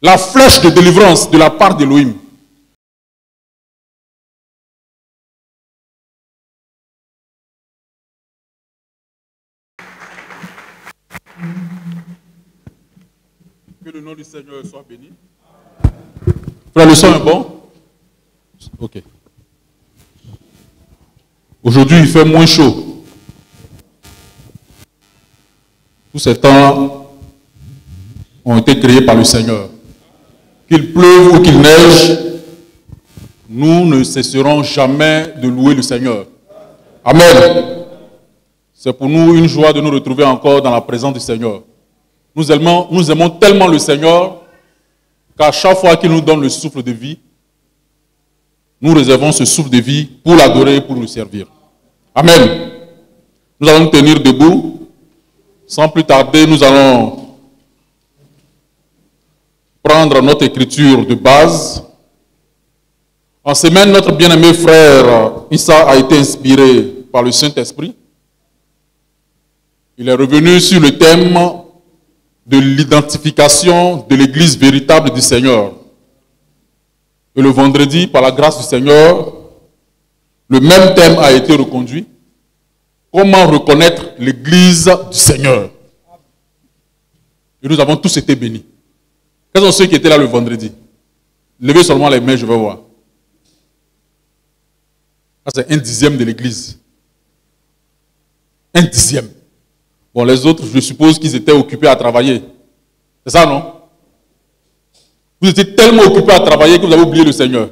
la flèche de délivrance de la part d'Élohim. Que le nom du Seigneur soit béni. Frère, le son est bon? Ok. Aujourd'hui, il fait moins chaud. Tous ces temps ont été créés par le Seigneur. Qu'il pleuve ou qu'il neige, nous ne cesserons jamais de louer le Seigneur. Amen. C'est pour nous une joie de nous retrouver encore dans la présence du Seigneur. Nous aimons tellement le Seigneur qu'à chaque fois qu'il nous donne le souffle de vie, nous réservons ce souffle de vie pour l'adorer et pour le servir. Amen. Nous allons nous tenir debout. Sans plus tarder, nous allons prendre notre écriture de base. En semaine, notre bien-aimé frère Issa a été inspiré par le Saint-Esprit. Il est revenu sur le thème de l'identification de l'Église véritable du Seigneur. Et le vendredi, par la grâce du Seigneur, le même thème a été reconduit. Comment reconnaître l'Église du Seigneur? Et nous avons tous été bénis. Quels sont ceux qui étaient là le vendredi? Levez seulement les mains, je vais voir. C'est 1/10 de l'Église. 1/10. Bon, les autres, je suppose qu'ils étaient occupés à travailler. C'est ça, non? Vous étiez tellement occupés à travailler que vous avez oublié le Seigneur.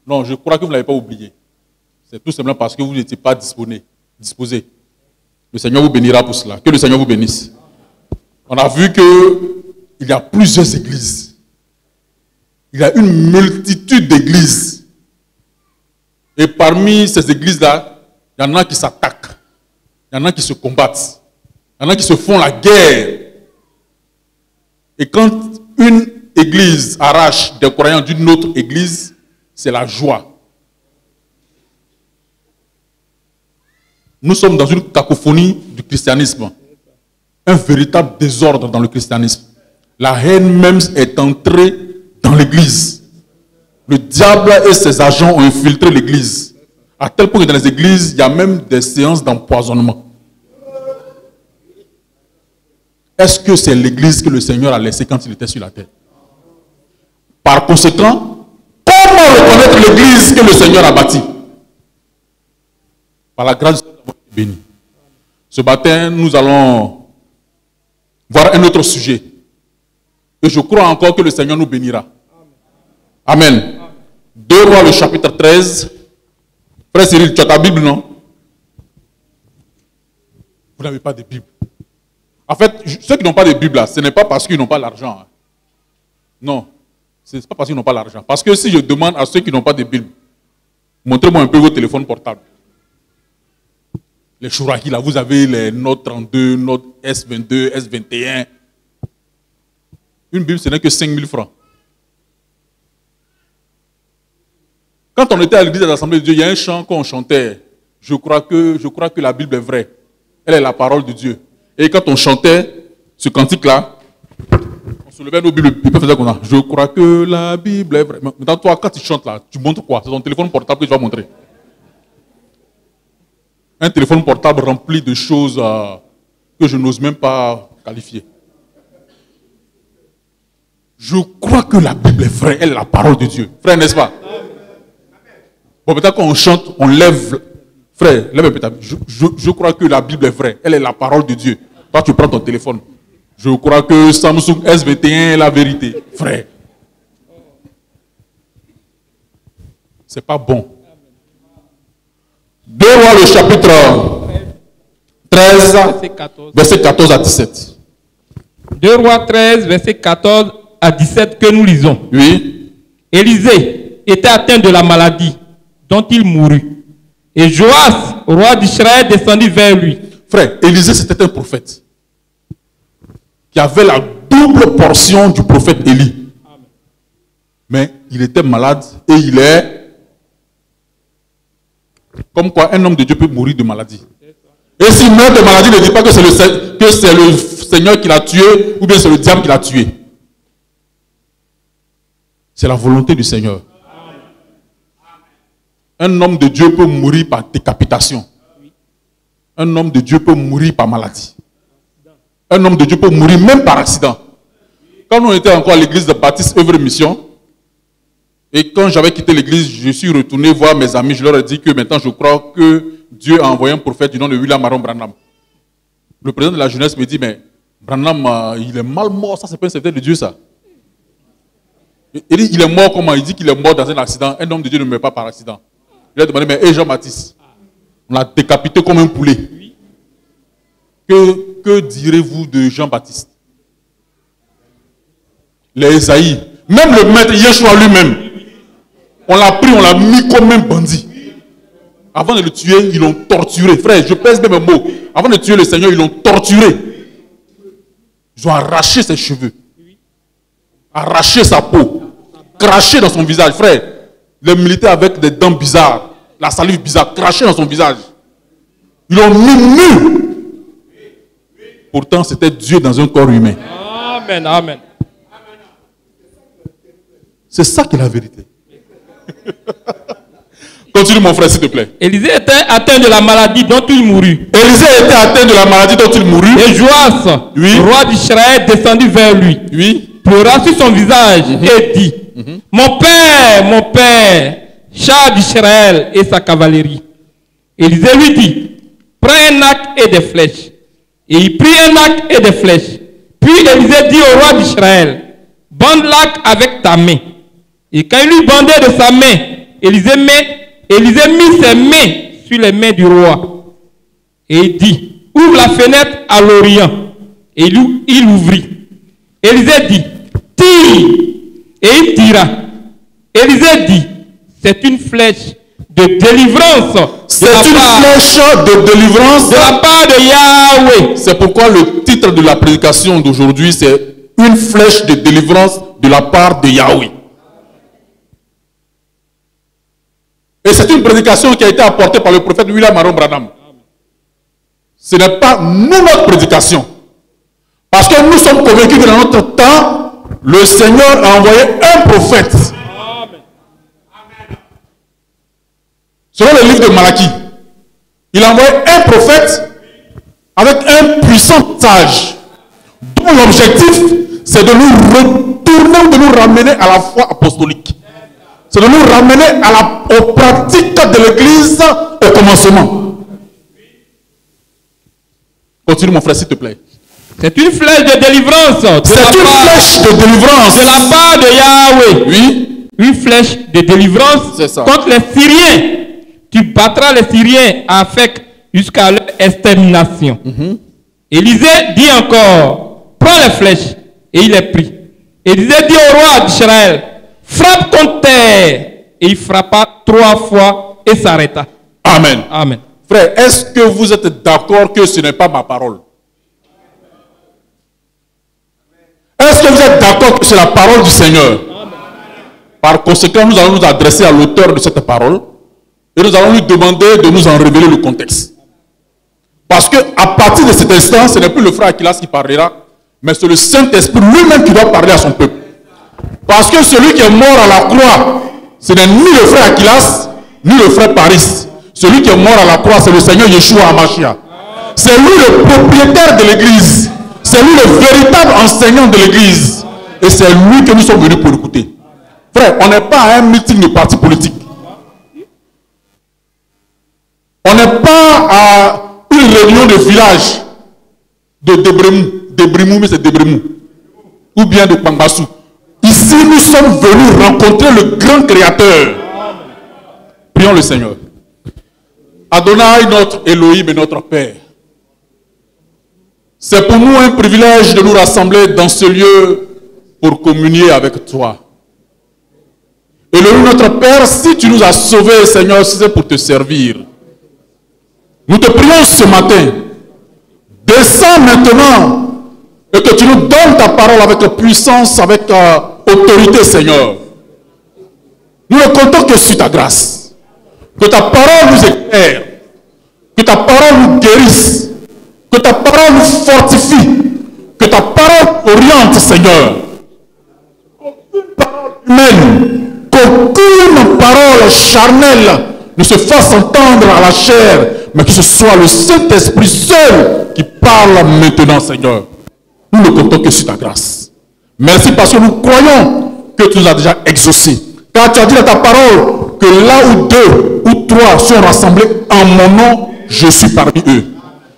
Non, je crois que vous ne l'avez pas oublié. C'est tout simplement parce que vous n'étiez pas disposés. Le Seigneur vous bénira pour cela. Que le Seigneur vous bénisse. On a vu qu'il y a plusieurs églises. Il y a une multitude d'églises. Et parmi ces églises-là, il y en a qui s'attaquent. Il y en a qui se combattent. Il y en a qui se font la guerre. Et quand une église arrache des croyants d'une autre église, c'est la joie. Nous sommes dans une cacophonie du christianisme. Un véritable désordre dans le christianisme. La haine même est entrée dans l'église. Le diable et ses agents ont infiltré l'église. À tel point que dans les églises, il y a même des séances d'empoisonnement. Est-ce que c'est l'église que le Seigneur a laissée quand il était sur la terre? Par conséquent, comment reconnaître l'église que le Seigneur a bâtie? Par la grâce de Dieu, nous sommes bénis. Ce matin, nous allons voir un autre sujet. Et je crois encore que le Seigneur nous bénira. Amen. 2 Rois, le chapitre 13. Frère Cyril, tu as ta Bible, non? Vous n'avez pas de Bible. En fait, ceux qui n'ont pas de Bible, là, ce n'est pas parce qu'ils n'ont pas l'argent. Hein. Non. Ce n'est pas parce qu'ils n'ont pas l'argent. Parce que si je demande à ceux qui n'ont pas de Bible, montrez-moi un peu vos téléphones portables. Les Chouraki, là, vous avez les Note 32, Note S22, S21. Une Bible, ce n'est que 5 000 francs. Quand on était à l'église de l'Assemblée de Dieu, il y a un chant qu'on chantait. Je crois que la Bible est vraie. Elle est la parole de Dieu. Et quand on chantait ce cantique-là, on se levait nos Bibles, et puis faisait comme ça. Je crois que la Bible est vraie. Maintenant, toi, quand tu chantes là, tu montres quoi? C'est ton téléphone portable que tu vas montrer. Un téléphone portable rempli de choses que je n'ose même pas qualifier. Je crois que la Bible est vraie, elle est la parole de Dieu. Frère, n'est-ce pas? Bon, peut-être qu'on chante, on lève. Frère, lève un peu ta Bible. Je crois que la Bible est vraie, elle est la parole de Dieu. Toi, tu prends ton téléphone. Je crois que Samsung S21 est la vérité. Frère. C'est pas bon. 2 Rois, le chapitre 13, verset 14 à 17. 2 Rois 13, verset 14 à 17 que nous lisons. Oui. Élisée était atteint de la maladie dont il mourut. Et Joas, roi d'Israël, descendit vers lui. Frère, Élisée c'était un prophète qui avait la double portion du prophète Élie. Mais il était malade et il est... Comme quoi un homme de Dieu peut mourir de maladie. Et s'il meurt de maladie, ne dit pas que c'est le Seigneur qui l'a tué ou bien c'est le diable qui l'a tué. C'est la volonté du Seigneur. Un homme de Dieu peut mourir par décapitation. Un homme de Dieu peut mourir par maladie. Un homme de Dieu peut mourir même par accident. Quand on était encore à l'église de Baptiste Œuvre Mission, et quand j'avais quitté l'église, je suis retourné voir mes amis, je leur ai dit que maintenant je crois que Dieu a envoyé un prophète du nom de William Aaron Branham. Le président de la jeunesse me dit, mais Branham, il est mal mort, ça c'est pas un serviteur de Dieu ça. Il dit, il est mort comment? Il dit qu'il est mort dans un accident. Un homme de Dieu ne meurt pas par accident. Je lui ai demandé, mais Jean-Baptiste, on l'a décapité comme un poulet. Que direz-vous de Jean-Baptiste? Les Esaïe, même le maître Yeshua lui-même, on l'a pris, on l'a mis comme un bandit. Avant de le tuer, ils l'ont torturé. Frère, je pèse bien mes mots. Avant de tuer le Seigneur, ils l'ont torturé. Ils ont arraché ses cheveux, arraché sa peau, craché dans son visage. Frère, les militaires avec des dents bizarres, la salive bizarre, craché dans son visage. Ils l'ont mis nu. Pourtant, c'était Dieu dans un corps humain. Amen, amen. C'est ça qui est la vérité. Continue mon frère s'il te plaît. Élisée était atteint de la maladie dont il mourut. Élisée était atteint de la maladie dont il mourut. Et Joas, oui, roi d'Israël, descendit vers lui. Oui. Pleura sur son visage et dit, mon père, char d'Israël et sa cavalerie. Élisée lui dit, prends un arc et des flèches. Et il prit un arc et des flèches. Puis Élisée dit au roi d'Israël, bande l'arc avec ta main. Et quand il lui bandait de sa main, Élisée mit ses mains sur les mains du roi. Et il dit, ouvre la fenêtre à l'Orient. Et il ouvrit. Élisée dit, tire. Et il tira. Élisée dit, c'est une flèche de délivrance. C'est une flèche de délivrance de la part de Yahweh. C'est pourquoi le titre de la prédication d'aujourd'hui, c'est une flèche de délivrance de la part de Yahweh. Et c'est une prédication qui a été apportée par le prophète William Aaron Branham. Ce n'est pas notre prédication. Parce que nous sommes convaincus que dans notre temps, le Seigneur a envoyé un prophète. Selon le livre de Malachie, il a envoyé un prophète avec un puissant sage, dont l'objectif, c'est de nous retourner, de nous ramener à la foi apostolique. C'est de nous ramener aux pratiques de l'Église au commencement. Continue mon frère s'il te plaît. C'est une flèche de délivrance. C'est une flèche de délivrance. De la part de Yahweh. Oui. Une flèche de délivrance contre les Syriens. Tu battras les Syriens avec jusqu'à leur extermination. Élisée dit encore, prends les flèches. Et il les prit. Élisée dit au roi d'Israël, frappe contre terre. Et il frappa 3 fois et s'arrêta. Amen. Amen. Frère, est-ce que vous êtes d'accord que ce n'est pas ma parole? Est-ce que vous êtes d'accord que c'est la parole du Seigneur? Par conséquent, nous allons nous adresser à l'auteur de cette parole et nous allons lui demander de nous en révéler le contexte. Parce qu'à partir de cet instant, ce n'est plus le frère Aquilas qui parlera, mais c'est le Saint-Esprit lui-même qui doit parler à son peuple. Parce que celui qui est mort à la croix, ce n'est ni le frère Aquilas, ni le frère Paris. Celui qui est mort à la croix, c'est le Seigneur Yeshua HaMashiach. C'est lui le propriétaire de l'église. C'est lui le véritable enseignant de l'église. Et c'est lui que nous sommes venus pour écouter. Frère, on n'est pas à un meeting de parti politique. On n'est pas à une réunion de village de Débrimou, mais c'est Débrimou. Ou bien de Pambassou. Ici, nous sommes venus rencontrer le grand créateur. Prions le Seigneur. Adonai, notre Elohim et notre Père. C'est pour nous un privilège de nous rassembler dans ce lieu pour communier avec toi. Elohim, notre Père, si tu nous as sauvés, Seigneur, c'est pour te servir. Nous te prions ce matin. Descends maintenant et que tu nous donnes ta parole avec puissance, avec autorité, Seigneur. Nous ne comptons que sur ta grâce. Que ta parole nous éclaire. Que ta parole nous guérisse. Que ta parole nous fortifie. Que ta parole oriente, Seigneur. Aucune parole Amen. Qu'aucune parole charnelle ne se fasse entendre à la chair, mais que ce soit le Saint-Esprit seul qui parle maintenant, Seigneur. Nous ne comptons que sur ta grâce. Merci parce que nous croyons que tu nous as déjà exaucés. Car tu as dit dans ta parole que là où 2 ou 3 sont rassemblés en mon nom, je suis parmi eux.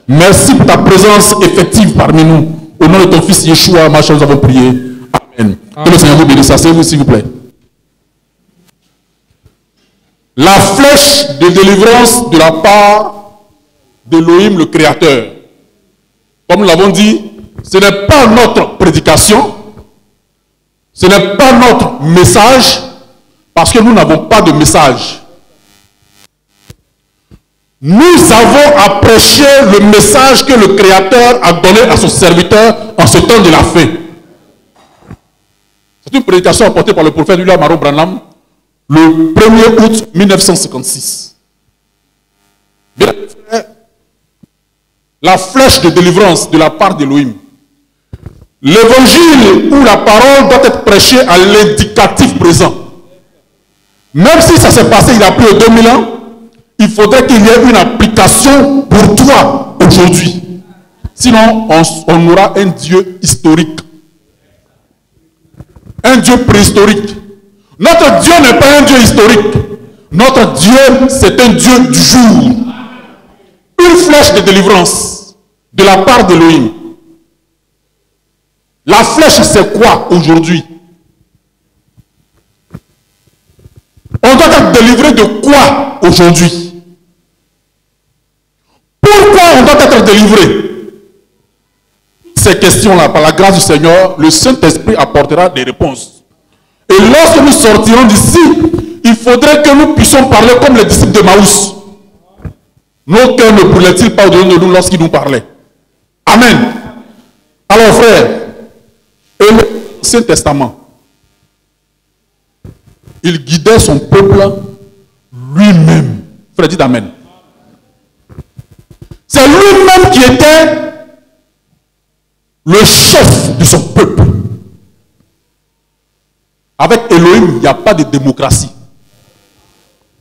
Merci pour ta présence effective parmi nous. Au nom de ton fils Yeshua, ma chère, nous avons prié. Amen. Que le Seigneur vous bénisse. Asseyez-vous, s'il vous plaît. La flèche de délivrance de la part d'Élohim, le Créateur. Comme nous l'avons dit, ce n'est pas notre prédication, ce n'est pas notre message, parce que nous n'avons pas de message. Nous avons à prêcher le message que le Créateur a donné à son serviteur en ce temps de la fin. C'est une prédication apportée par le prophète William Marron Branham le 1er août 1956. Bien, la flèche de délivrance de la part d'Élohim. L'évangile ou la parole doit être prêchée à l'indicatif présent. Même si ça s'est passé il y a plus de 2000 ans, il faudrait qu'il y ait une application pour toi aujourd'hui. Sinon, on aura un Dieu historique. Un Dieu préhistorique. Notre Dieu n'est pas un Dieu historique. Notre Dieu, c'est un Dieu du jour. Une flèche de délivrance de la part d'Élohim. La flèche, c'est quoi aujourd'hui? On doit être délivré de quoi aujourd'hui? Pourquoi on doit être délivré? Ces questions-là, par la grâce du Seigneur, le Saint-Esprit apportera des réponses. Et lorsque nous sortirons d'ici, il faudrait que nous puissions parler comme les disciples de Maús. Nos cœurs ne brûlaient-ils pas au-dedans de nous lorsqu'ils nous parlaient? Amen. Alors frère, et le Ancien Testament, il guidait son peuple lui-même. Frère, dites Amen. C'est lui-même qui était le chef de son peuple. Avec Elohim, il n'y a pas de démocratie.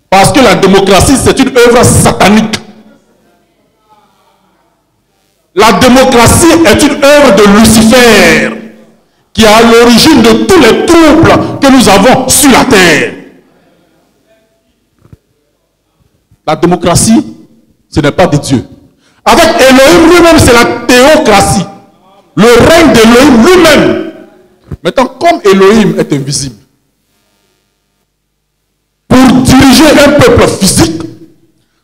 Parce que la démocratie, c'est une œuvre satanique. La démocratie est une œuvre de Lucifer, qui est à l'origine de tous les troubles que nous avons sur la terre. La démocratie, ce n'est pas de Dieu. Avec Elohim lui-même, c'est la théocratie. Le règne d'Elohim lui-même. Maintenant, comme Elohim est invisible, pour diriger un peuple physique,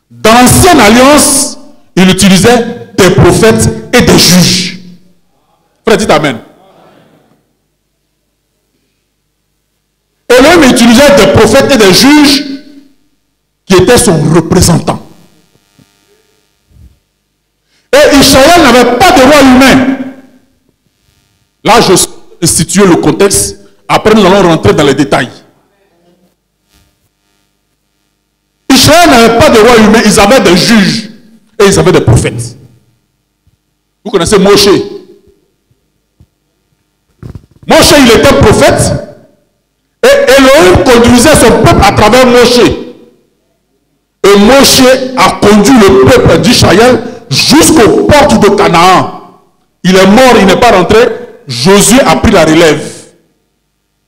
dans l'ancienne alliance, il utilisait des prophètes et des juges. Frère, dites Amen. Elohim utilisait des prophètes et des juges qui étaient son représentant. Et Israël n'avait pas de roi humain. Là, je vais situer le contexte. Après, nous allons rentrer dans les détails. Israël n'avait pas de roi humain. Ils avaient des juges et ils avaient des prophètes. Vous connaissez Moshe. Moshe, il était prophète. Et Elohim conduisait son peuple à travers Moshe. Et Moshe a conduit le peuple d'Israël jusqu'aux portes de Canaan. Il est mort, il n'est pas rentré. Josué a pris la relève.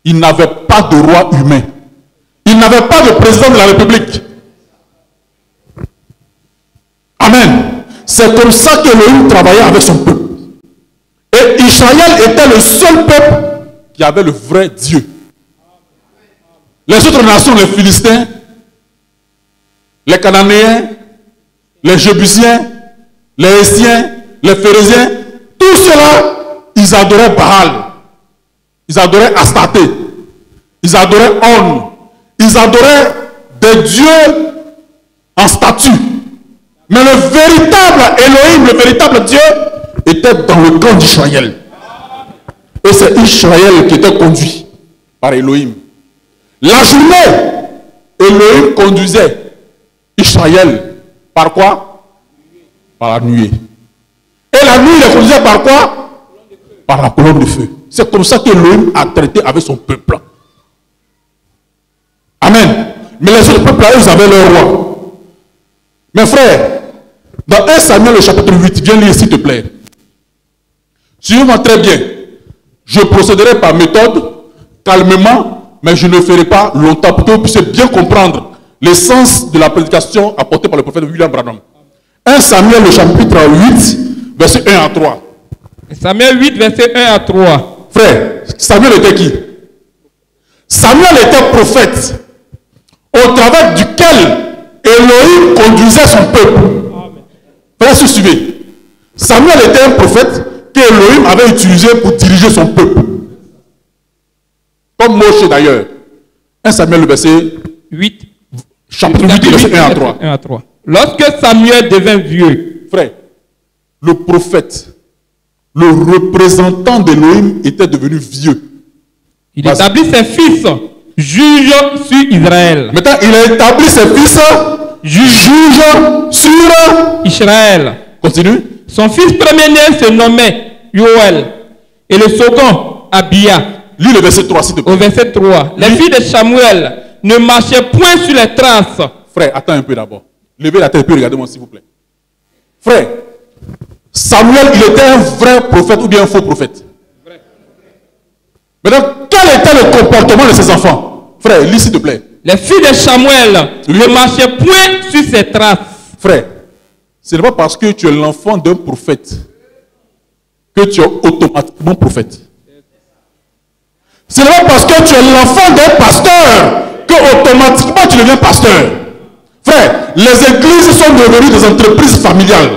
Il n'avait pas de roi humain. Il n'avait pas de président de la République. Amen. C'est comme ça qu'Elohim travaillait avec son peuple. Et Israël était le seul peuple qui avait le vrai Dieu. Les autres nations, les Philistins, les Cananéens, les Jébusiens, les Hessiens, les Phérésiens, tout cela, ils adoraient Baal, ils adoraient Astarté, ils adoraient On, ils adoraient des dieux en statue. Mais le véritable Elohim, le véritable Dieu, était dans le camp d'Israël. Et c'est Israël qui était conduit par Elohim. La journée, Elohim conduisait Israël par quoi? Par la nuée. Et la nuit, il les conduisait par quoi? Par la colonne de feu. C'est comme ça qu'Elohim a traité avec son peuple. Mais les autres peuples, ils avaient leur roi. Mes frères, dans 1 Samuel, le chapitre 8, viens lire s'il te plaît. Suivez-moi très bien. Je procéderai par méthode, calmement, mais je ne ferai pas longtemps pour que vous puissiez bien comprendre l'essence de la prédication apportée par le prophète William Branham. 1 Samuel, le chapitre 8, verset 1 à 3. Samuel 8, verset 1 à 3. Frère, Samuel était qui? Samuel était prophète, au travers duquel Elohim conduisait son peuple. Frère, si vous suivez, Samuel était un prophète qu'Elohim avait utilisé pour diriger son peuple. Comme Moshe d'ailleurs. 1 Samuel, le verset 8. Chapitre 8, verset 1 à 3. 1 à 3. Lorsque Samuel devint vieux, frère, le prophète, le représentant d'Elohim était devenu vieux. Il établit ses fils juges sur Israël. Maintenant, il a établi ses fils juges sur Israël. Continue. Son fils premier-né se nommait Yoël et le second Abia. Lis le verset 3, s'il te plaît. Au verset 3. Les filles de Samuel ne marchaient point sur les traces. Frère, attends un peu d'abord. Levez la tête et puis regardez-moi s'il vous plaît. Frère, Samuel, il était un vrai prophète ou bien un faux prophète? Vrai. Maintenant, quel était le comportement de ses enfants? Frère, lis s'il te plaît. Les filles de Samuel ne marchaient point sur ses traces. Frère, ce n'est pas parce que tu es l'enfant d'un prophète que tu es automatiquement prophète. Ce n'est pas parce que tu es l'enfant d'un pasteur que automatiquement tu deviens pasteur. Frère, les églises sont devenues des entreprises familiales.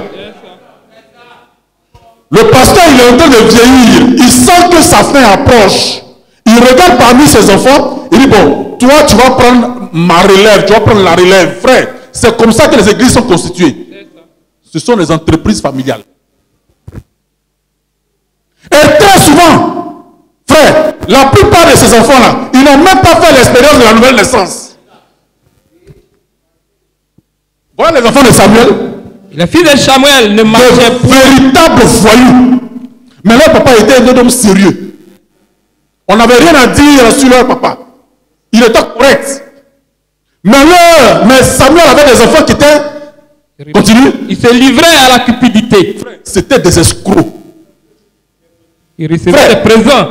Le pasteur, il est en train de vieillir. Il sent que sa fin approche. Il regarde parmi ses enfants. Il dit, bon, toi, tu vas prendre ma relève. Tu vas prendre la relève. Frère, c'est comme ça que les églises sont constituées. Ce sont les entreprises familiales. Et très souvent, frère, la plupart de ces enfants-là, ils n'ont même pas fait l'expérience de la nouvelle naissance. Voilà les enfants de Samuel. Les filles de Samuel ne marchaient pas. De véritables voyous. Mais leur papa était un homme sérieux. On n'avait rien à dire sur leur papa. Il était correct. Mais Samuel avait des enfants qui étaient... Continue. Il se livrait à la cupidité. C'était des escrocs. Il recevait des présents.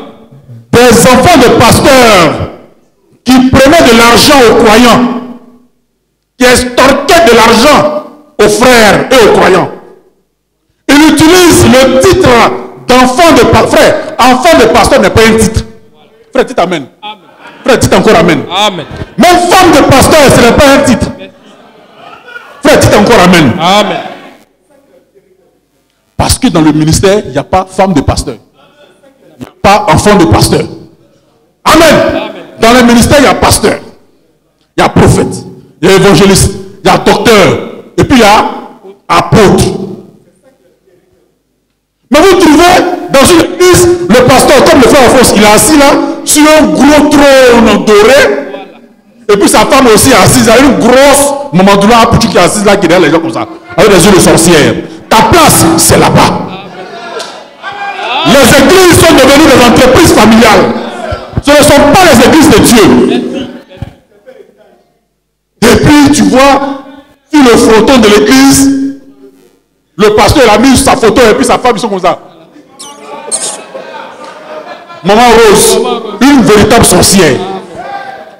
Des enfants de pasteurs qui prenaient de l'argent aux croyants, qui extorquaient de l'argent aux frères et aux croyants. Il utilise le titre d'enfant de pasteur. Frère, enfant de pasteur n'est pas un titre. Frère, dites amen. Amen. Frère, dites encore amen. Amen. Même femme de pasteur, ce n'est pas un titre. Frère, dites encore amen. Amen. Parce que dans le ministère, il n'y a pas femme de pasteur. Il n'y a pas enfant de pasteur. Amen. Amen. Dans le ministère, il y a pasteur. Il y a prophète. Il y a évangéliste. Il y a docteur. Et puis il y a apôtre. Mais vous trouvez dans une église, le pasteur, comme le frère Alphonse, il est assis là, sur un gros trône doré. Et puis sa femme aussi est assise, à une grosse Mamadou-là, qui est assise là, qui est derrière les gens comme ça, avec des yeux de sorcière. Ta place, c'est là-bas. Les églises sont devenues des entreprises familiales. Ce ne sont pas les églises de Dieu. Et puis tu vois, sur le fronton de l'église, le pasteur a mis sa photo et puis sa femme, ils sont comme ça. Maman Rose, une véritable sorcière.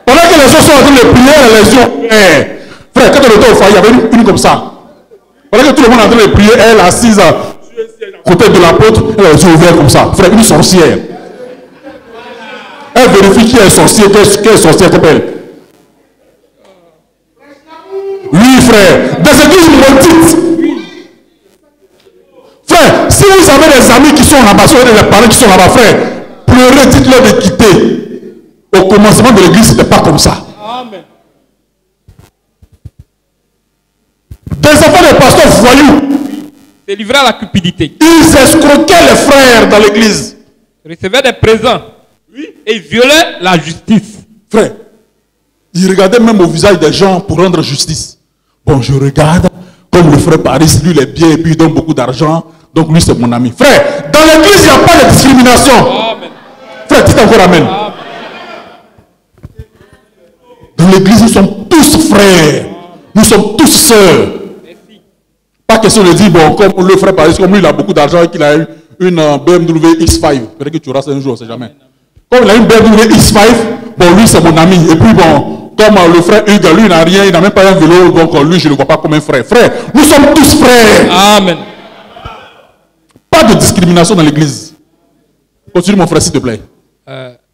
Pendant que les gens sont en train de prier, les yeux, frère, quand on était au foyer, il y avait une comme ça. Pendant que tout le monde est en train de prier, elle assise à côté de l'apôtre, elle a les yeux ouverts comme ça. Frère, une sorcière. Elle vérifie qui est sorcier, qui est sorcière comme elle. Oui, frère, des églises maudites. Frère, si vous avez des amis qui sont là-bas, si vous avez des parents qui sont là-bas, frère, pleurez, dites-leur de quitter. Au commencement de l'église, ce n'était pas comme ça. Amen. Des enfants de pasteurs voyous. Se livraient à la cupidité. Ils escroquaient les frères dans l'église. Ils recevaient des présents. Oui. Et ils violaient la justice. Frère, ils regardaient même au visage des gens pour rendre justice. Bon, je regarde, comme le frère Paris, lui, il est bien et puis il donne beaucoup d'argent. Donc lui, c'est mon ami. Frère, dans l'église, il n'y a pas de discrimination. Amen. Frère, dites encore amen. Amen. Dans l'église, nous sommes tous frères. Nous sommes tous sœurs. Pas question de dire, bon, comme le frère Paris, comme lui, il a beaucoup d'argent et qu'il a eu une BMW X5. Peut-être que tu auras ça un jour, on ne sait jamais. Comme il a une BMW X5, bon, lui, c'est mon ami. Et puis, bon, comme le frère Hugues, lui, il n'a rien, il n'a même pas un vélo, donc lui, je ne le vois pas comme un frère. Frère, nous sommes tous frères. Amen. Pas de discrimination dans l'église. Continue, mon frère, s'il te plaît.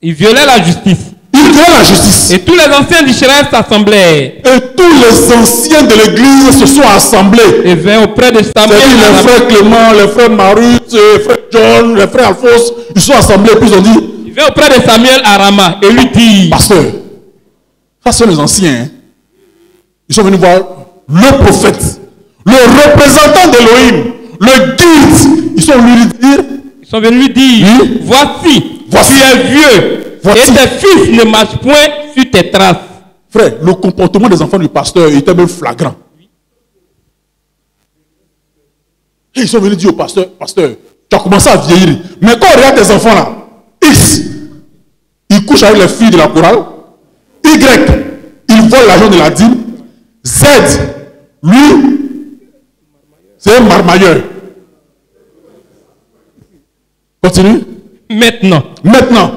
Il violait la justice. Il violait la justice. Et tous les anciens d'Israël s'assemblaient. Et tous les anciens de l'église se sont assemblés. Et vinrent auprès de Samuel. C'est-à-dire les frères Clément, les frères Marus, les frères John, les frères Alphonse, ils sont assemblés et puis ils ont dit, Il vint auprès de Samuel à Rama et lui dit, pasteur, ça sont les anciens. Hein. Ils sont venus voir le prophète, le représentant d'Élohim, le guide. Ils sont venus lui dire, ils sont venus lui dire, oui, voici, voici, tu es vieux, voici, et tes fils ne marchent point sur tes traces. Frère, le comportement des enfants du pasteur était même flagrant. Et ils sont venus dire au pasteur, pasteur, tu as commencé à vieillir. Mais quand on regarde tes enfants là, X, ils couchent avec les filles de la chorale. Y, ils volent l'argent de la dîme. Z, lui, c'est un marmailleur. Continue. Maintenant,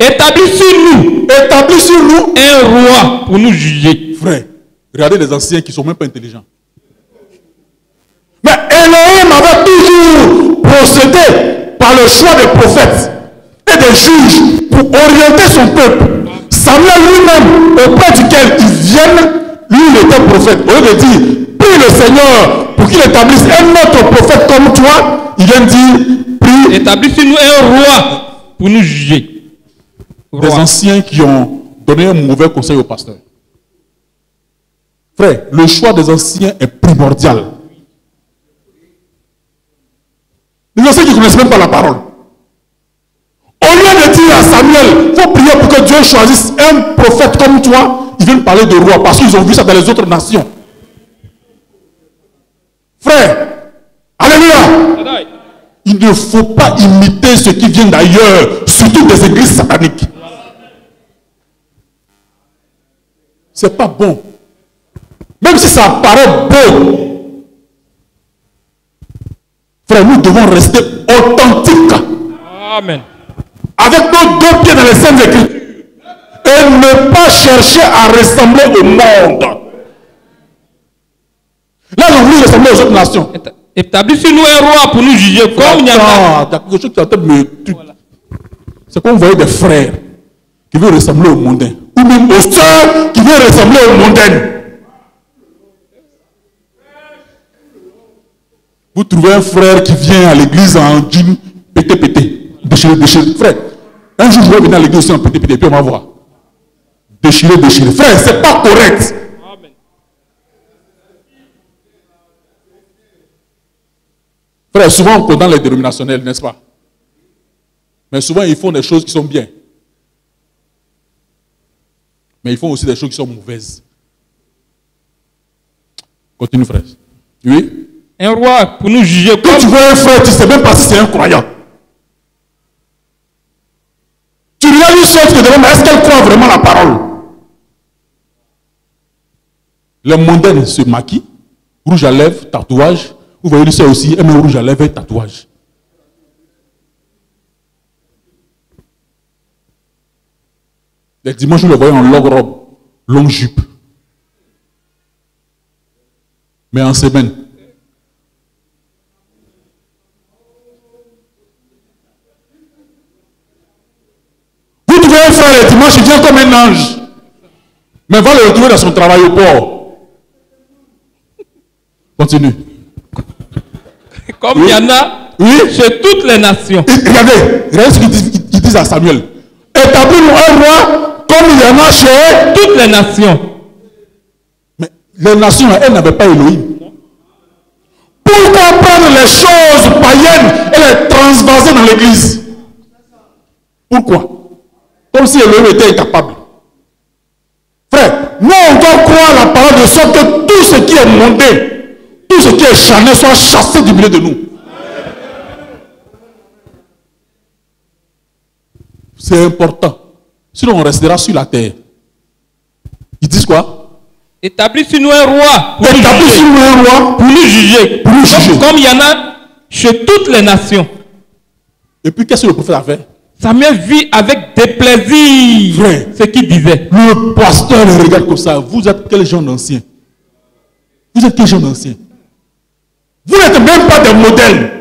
établis sur nous un roi pour nous juger. Frère, regardez les anciens qui ne sont même pas intelligents. Mais Elohim avait toujours procédé par le choix des prophètes et des juges pour orienter son peuple. Samuel lui-même, auprès duquel ils viennent, lui il était prophète. Au lieu de dire, prie le Seigneur pour qu'il établisse un autre prophète comme toi, il vient dire, prie. Établis sur nous un roi pour nous juger. Des anciens qui ont donné un mauvais conseil au pasteur. Frère, le choix des anciens est primordial. Les anciens qui ne connaissent même pas la parole. Au lieu de dire à Samuel, il faut prier pour que Dieu choisisse un prophète comme toi, ils viennent parler de roi parce qu'ils ont vu ça dans les autres nations. Frère, alléluia. Il ne faut pas imiter ce qui vient d'ailleurs, surtout des églises sataniques. C'est pas bon. Même si ça paraît beau. Frère, nous devons rester authentiques. Amen. Avec nos deux pieds dans les saintes écritures. Et ne pas chercher à ressembler au monde. Là, on veut ressembler aux autres nations. Établis sur nous un roi pour nous juger. Comme il y a quelque chose qui est en train de me... C'est comme vous voyez des frères qui veulent ressembler aux mondains. Ou même aux sœurs qui veulent ressembler aux mondaines. Vous trouvez un frère qui vient à l'église en jean pété, déchiré. Frère, un jour je vais venir à l'église aussi en pété, puis on va voir. Déchiré. Frère, c'est pas correct. Amen. Frère, souvent on condamne les dénominationnels, n'est-ce pas? Mais souvent ils font des choses qui sont bien. Mais ils font aussi des choses qui sont mauvaises. Continue, frère. Oui? Un roi pour nous juger. Quand tu vois un frère, tu ne sais même pas si c'est un croyant. Tu regardes une soeur, tu te demandes, est-ce qu'elle croit vraiment la parole? Les mondaines se maquillent, rouge à lèvres, tatouage. Vous voyez une soeur aussi, elle met rouge à lèvres et tatouage. Les dimanches, vous le voyez en longue robe, longue jupe. Mais en semaine. Vous trouvez un frère le dimanche, il vient comme un ange. Mais va le retrouver dans son travail au port. Continue. Comme il y en a chez toutes les nations. Regardez ce qu'ils disent à Samuel. Établis-nous un roi comme il y en a chez toutes les nations. Mais les nations, elles n'avaient pas Elohim. Pourquoi prendre les choses païennes et les transvaser dans l'église? Pourquoi? Comme si Elohim était incapable. Frère, nous on doit croire la parole de sorte que tout ce qui est monté, tout ce qui est charnel soit chassé du milieu de nous. C'est important. Sinon on restera sur la terre. Ils disent quoi? Établis sur nous un roi pour Établis sur nous un roi nous juger. pour nous juger. Comme il y en a chez toutes les nations. Et puis qu'est-ce que le prophète a fait? Samuel vit avec déplaisir Frère. ce qu'il disait. Le pasteur le regarde comme ça. Vous êtes quel genre d'ancien? Vous êtes quel genre d'ancien? Vous n'êtes même pas des modèles.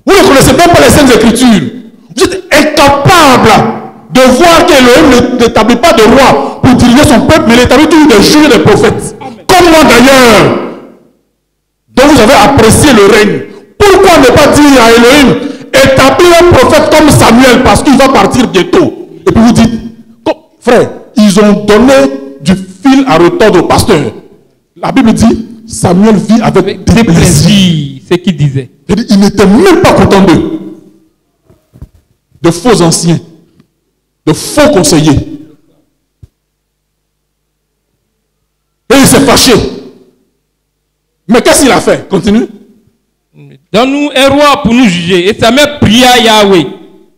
Vous ne connaissez même pas les Saintes Écritures. Vous êtes incapable de voir qu'Élohim n'établit pas de roi pour diriger son peuple, mais il établit toujours des juges et des prophètes. Comme moi d'ailleurs, dont vous avez apprécié le règne. Pourquoi ne pas dire à Élohim, établir un prophète comme Samuel parce qu'il va partir bientôt? Et puis vous dites, frère, ils ont donné du fil à retordre au pasteur. La Bible dit, Samuel vit avec déplaisir. Ce qu'il disait. Il n'était même pas content d'eux. De faux anciens, de faux conseillers. Et il s'est fâché. Mais qu'est-ce qu'il a fait? Continue. Donne-nous un roi pour nous juger. Et Samuel pria Yahweh.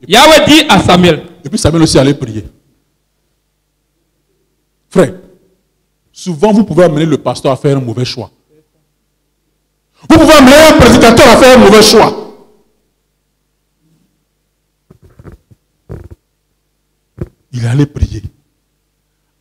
Yahweh dit à Samuel. Et puis Samuel aussi allait prier. Frère, souvent vous pouvez amener le pasteur à faire un mauvais choix. Vous pouvez amener un prédicateur à faire un mauvais choix. Il allait prier.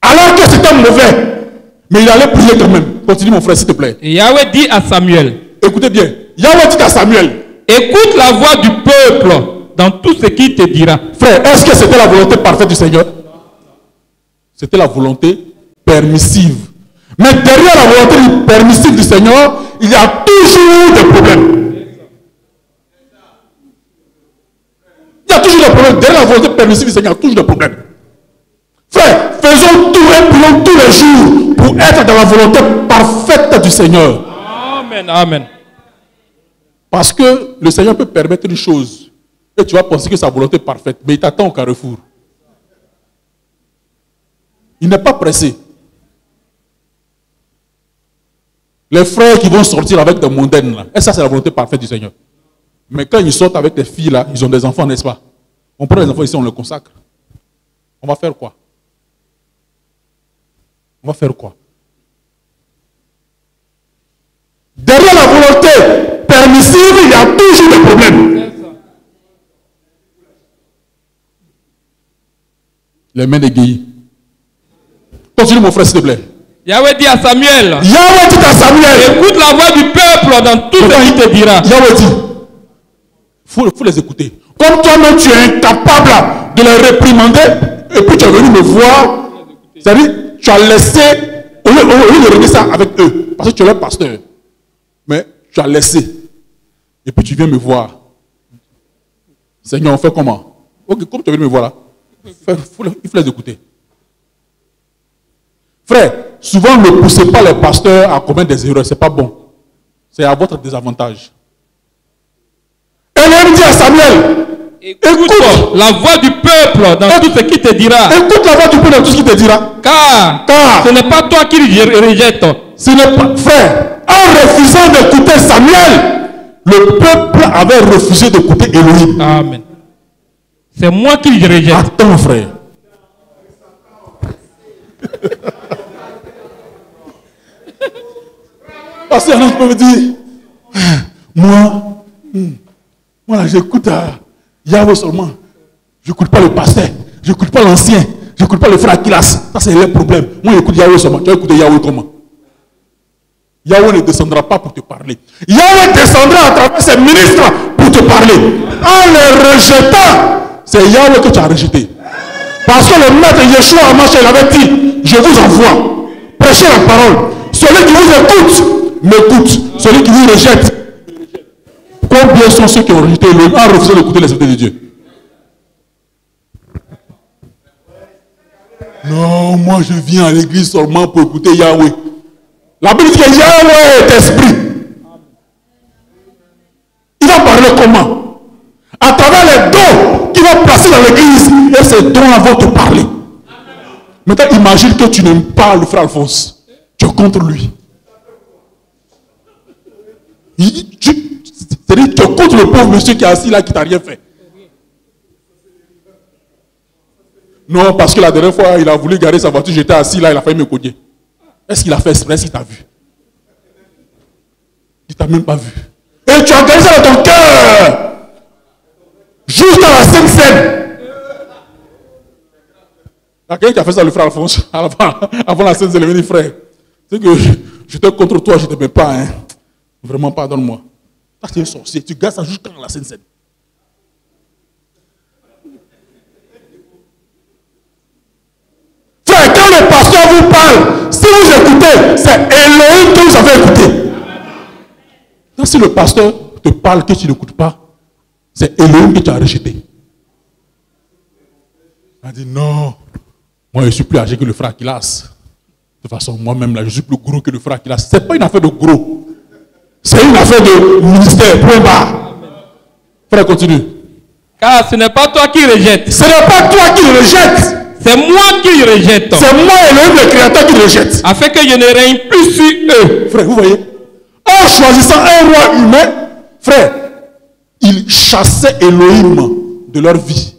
Alors que c'était mauvais. Mais il allait prier quand même. Continue mon frère s'il te plaît. Et Yahweh dit à Samuel. Écoutez bien. Yahweh dit à Samuel. Écoute la voix du peuple dans tout ce qu'il te dira. Frère, est-ce que c'était la volonté parfaite du Seigneur? C'était la volonté permissive. Mais derrière la volonté permissive du Seigneur, il y a toujours des problèmes. Il y a toujours des problèmes. Derrière la volonté permissive du Seigneur, il y a toujours des problèmes. Frère, faisons tout et prions tous les jours pour être dans la volonté parfaite du Seigneur. Amen, amen. Parce que le Seigneur peut permettre une chose et tu vas penser que sa volonté est parfaite, mais il t'attend au carrefour. Il n'est pas pressé. Les frères qui vont sortir avec des mondaines, là, et ça c'est la volonté parfaite du Seigneur. Mais quand ils sortent avec des filles, là, ils ont des enfants, n'est-ce pas? On prend les enfants ici, on les consacre. On va faire quoi? On va faire quoi? Derrière la volonté permissive, il y a toujours des problèmes. Les mains égayées. Continue mon frère s'il te plaît. Yahweh dit à Samuel. Yahweh dit à Samuel. Écoute la voix du peuple dans tout ce qu'il te dira. Yahweh dit. Faut les écouter. Comme toi-même tu es incapable de les réprimander, et puis tu es venu me voir, c'est-à-dire tu as laissé, au lieu de régler ça avec eux, parce que tu es leur pasteur, mais tu as laissé, et puis tu viens me voir. Seigneur, on fait comment? Ok, comme tu es venu me voir là, il faut les écouter. Frère, souvent ne poussez pas les pasteurs à commettre des erreurs, c'est pas bon. C'est à votre désavantage. Elle dit à Samuel, écoute la voix du peuple dans tout ce qu'il te dira. Écoute la voix du peuple dans tout ce qu'il te dira. Car ce n'est pas toi qui rejette. Ce n'est pas, frère, en refusant d'écouter Samuel, le peuple avait refusé d'écouter Élohim. Amen. C'est moi qui le rejette. Attends, frère. Parce qu'il y en a qui peuvent dire, moi là, j'écoute Yahweh seulement. Je n'écoute pas le pasteur, je n'écoute pas l'ancien, je n'écoute pas le frère Akilas. Ça, c'est le problème. Moi, j'écoute Yahweh seulement. Tu vas écouter Yahweh comment? Yahweh ne descendra pas pour te parler. Yahweh descendra à travers ses ministres pour te parler. En les rejetant, c'est Yahweh que tu as rejeté. Parce que le maître Yeshua Hamashiach, il avait dit, je vous envoie, prêchez la parole. Celui qui vous écoute, m'écoute. Celui qui vous rejette, combien sont ceux qui ont rejeté l'homme en refusant d'écouter les saintetés de Dieu? Non, moi je viens à l'église seulement pour écouter Yahweh. La Bible dit que Yahweh est esprit. Il va parler comment? À travers les dons qu'il va placer dans l'église. Et ces dons vont te parler. Maintenant, imagine que tu n'aimes pas le frère Alphonse. Tu es contre lui. C'est-à-dire tu es contre le pauvre monsieur qui est assis là, qui t'a rien fait. Non, parce que la dernière fois, il a voulu garer sa voiture, j'étais assis là, il a failli me cogner. Est-ce qu'il a fait exprès? Est-ce qu'il t'a vu? Il ne t'a même pas vu. Et tu as gagné ça dans ton cœur. Juste dans la Sainte Seine. Il y a quelqu'un qui a fait ça, le frère Alphonse, avant la Sainte Seine, il m'a dit, frère, c'est que j'étais contre toi, je ne t'aimais pas. Hein. Vraiment, pardonne-moi. Toi, tu es sorcier, tu gagnes ça juste dans la Sainte Seine. Frère, quand le pasteur vous parle, si vous écoutez, c'est Elohim que vous avez écouté. Donc, si le pasteur te parle que tu n'écoutes pas, c'est Elohim que tu as rejeté. Il a dit non, moi je suis plus âgé que le frère Akilas. De toute façon, moi-même là, je suis plus gros que le frère Akilas. Ce n'est pas une affaire de gros. C'est une affaire de ministère. Point barre. Frère, continue. Car ce n'est pas toi qui rejettes. Ce n'est pas toi qui rejettes. C'est moi qui rejette. C'est moi, Elohim, le créateur, qui rejette. Afin que je ne règne plus sur eux. Frère, vous voyez, en choisissant un roi humain, frère, ils chassaient Elohim de leur vie.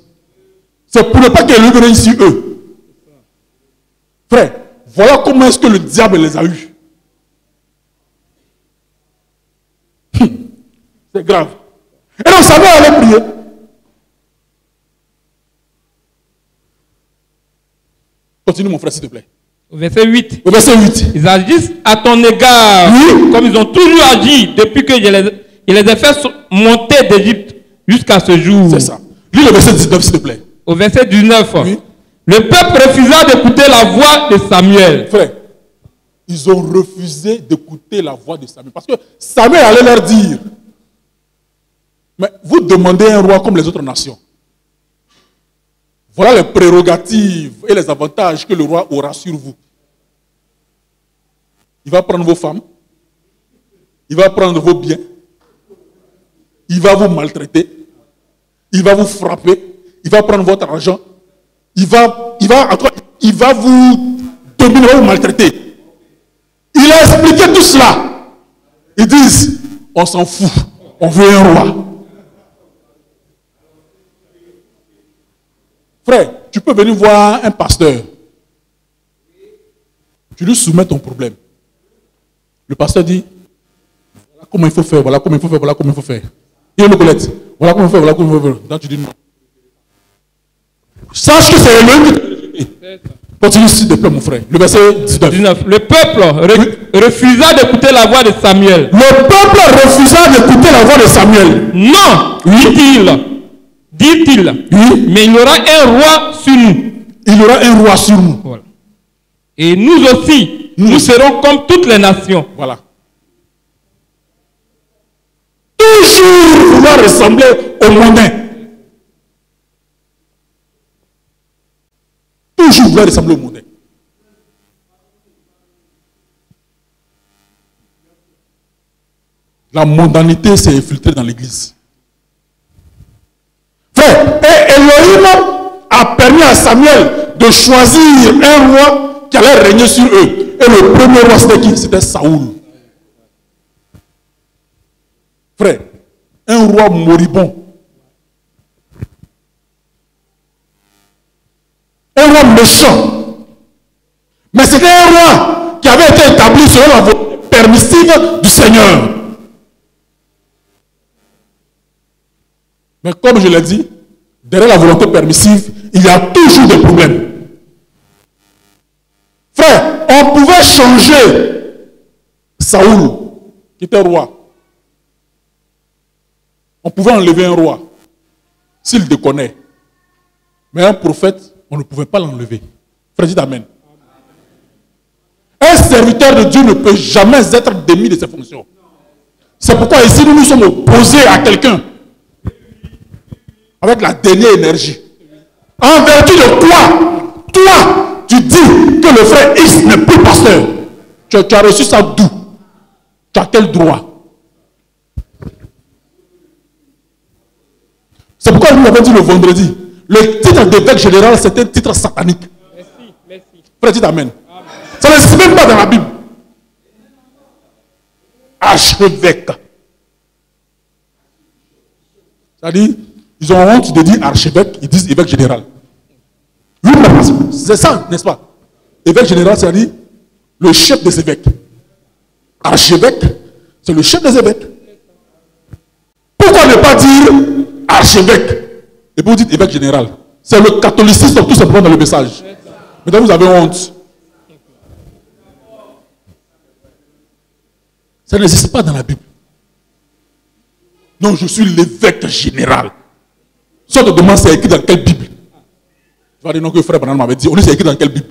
C'est pour ne pas qu'Elohim règne sur eux. Frère, voilà comment est-ce que le diable les a eus. C'est grave. Et donc Samuel allait prier. Continue mon frère s'il te plaît. Au verset 8. Au verset 8. Ils agissent à ton égard, Oui. comme ils ont toujours agi depuis que je les ai fait monter d'Égypte jusqu'à ce jour. C'est ça. Lis le verset 19 s'il te plaît. Au verset 19. Oui. Le peuple refusa d'écouter la voix de Samuel. Frère, ils ont refusé d'écouter la voix de Samuel. Parce que Samuel allait leur dire, mais vous demandez un roi comme les autres nations. Voilà les prérogatives et les avantages que le roi aura sur vous. Il va prendre vos femmes, il va prendre vos biens, il va vous maltraiter, il va vous frapper, il va prendre votre argent, il va vous dominer, vous maltraiter. Il a expliqué tout cela. Ils disent, on s'en fout, on veut un roi. Frère, tu peux venir voir un pasteur. Tu lui soumets ton problème. Le pasteur dit, voilà comment il faut faire, voilà comment il faut faire, voilà comment il faut faire. Il le collecte. Voilà comment il faut faire, voilà comment il faut faire. Donc tu dis non. Sache que c'est lui. Continue s'il te plaît mon frère. Le verset 19. Le peuple refusa d'écouter la voix de Samuel. Le peuple refusa d'écouter la voix de Samuel. Non, dit-il, Oui. mais il y aura un roi sur nous. Il y aura un roi sur nous. Voilà. Et nous aussi, nous serons comme toutes les nations. Voilà. Toujours vouloir ressembler aux mondains. Toujours vouloir ressembler aux mondains. La mondanité s'est infiltrée dans l'église. Frère, et Elohim a permis à Samuel de choisir un roi qui allait régner sur eux. Et le premier roi, c'était qui? C'était Saoul. Frère, un roi moribond. Un roi méchant. Mais c'était un roi qui avait été établi selon la volonté permissive du Seigneur. Mais comme je l'ai dit, derrière la volonté permissive, il y a toujours des problèmes. Frère, on pouvait changer Saoul, qui était roi. On pouvait enlever un roi, s'il déconnait. Mais un prophète, on ne pouvait pas l'enlever. Frère, dites Amen. Un serviteur de Dieu ne peut jamais être démis de ses fonctions. C'est pourquoi ici, nous nous sommes opposés à quelqu'un. Avec la dernière énergie. En vertu de quoi? Toi, tu dis que le frère X n'est plus pasteur. Tu as reçu ça d'où? Tu as quel droit? C'est pourquoi nous l'avons dit le vendredi. Le titre d'évêque général, c'est un titre satanique. Merci. Frère, dites Amen. Ça n'existe même pas dans la Bible. Archevêque. C'est-à-dire, ils ont honte de dire archevêque, ils disent évêque général. Oui, c'est ça, n'est-ce pas? Évêque général, c'est-à-dire, le chef des évêques. Archevêque, c'est le chef des évêques. Pourquoi ne pas dire archevêque? Et puis vous dites évêque général. C'est le catholicisme tout simplement dans le message. Maintenant vous avez honte. Ça n'existe pas dans la Bible. Non, je suis l'évêque général. Si on te demande c'est écrit dans quelle Bible? Tu vas dire non que frère Branham m'avait dit. On dit c'est écrit dans quelle Bible?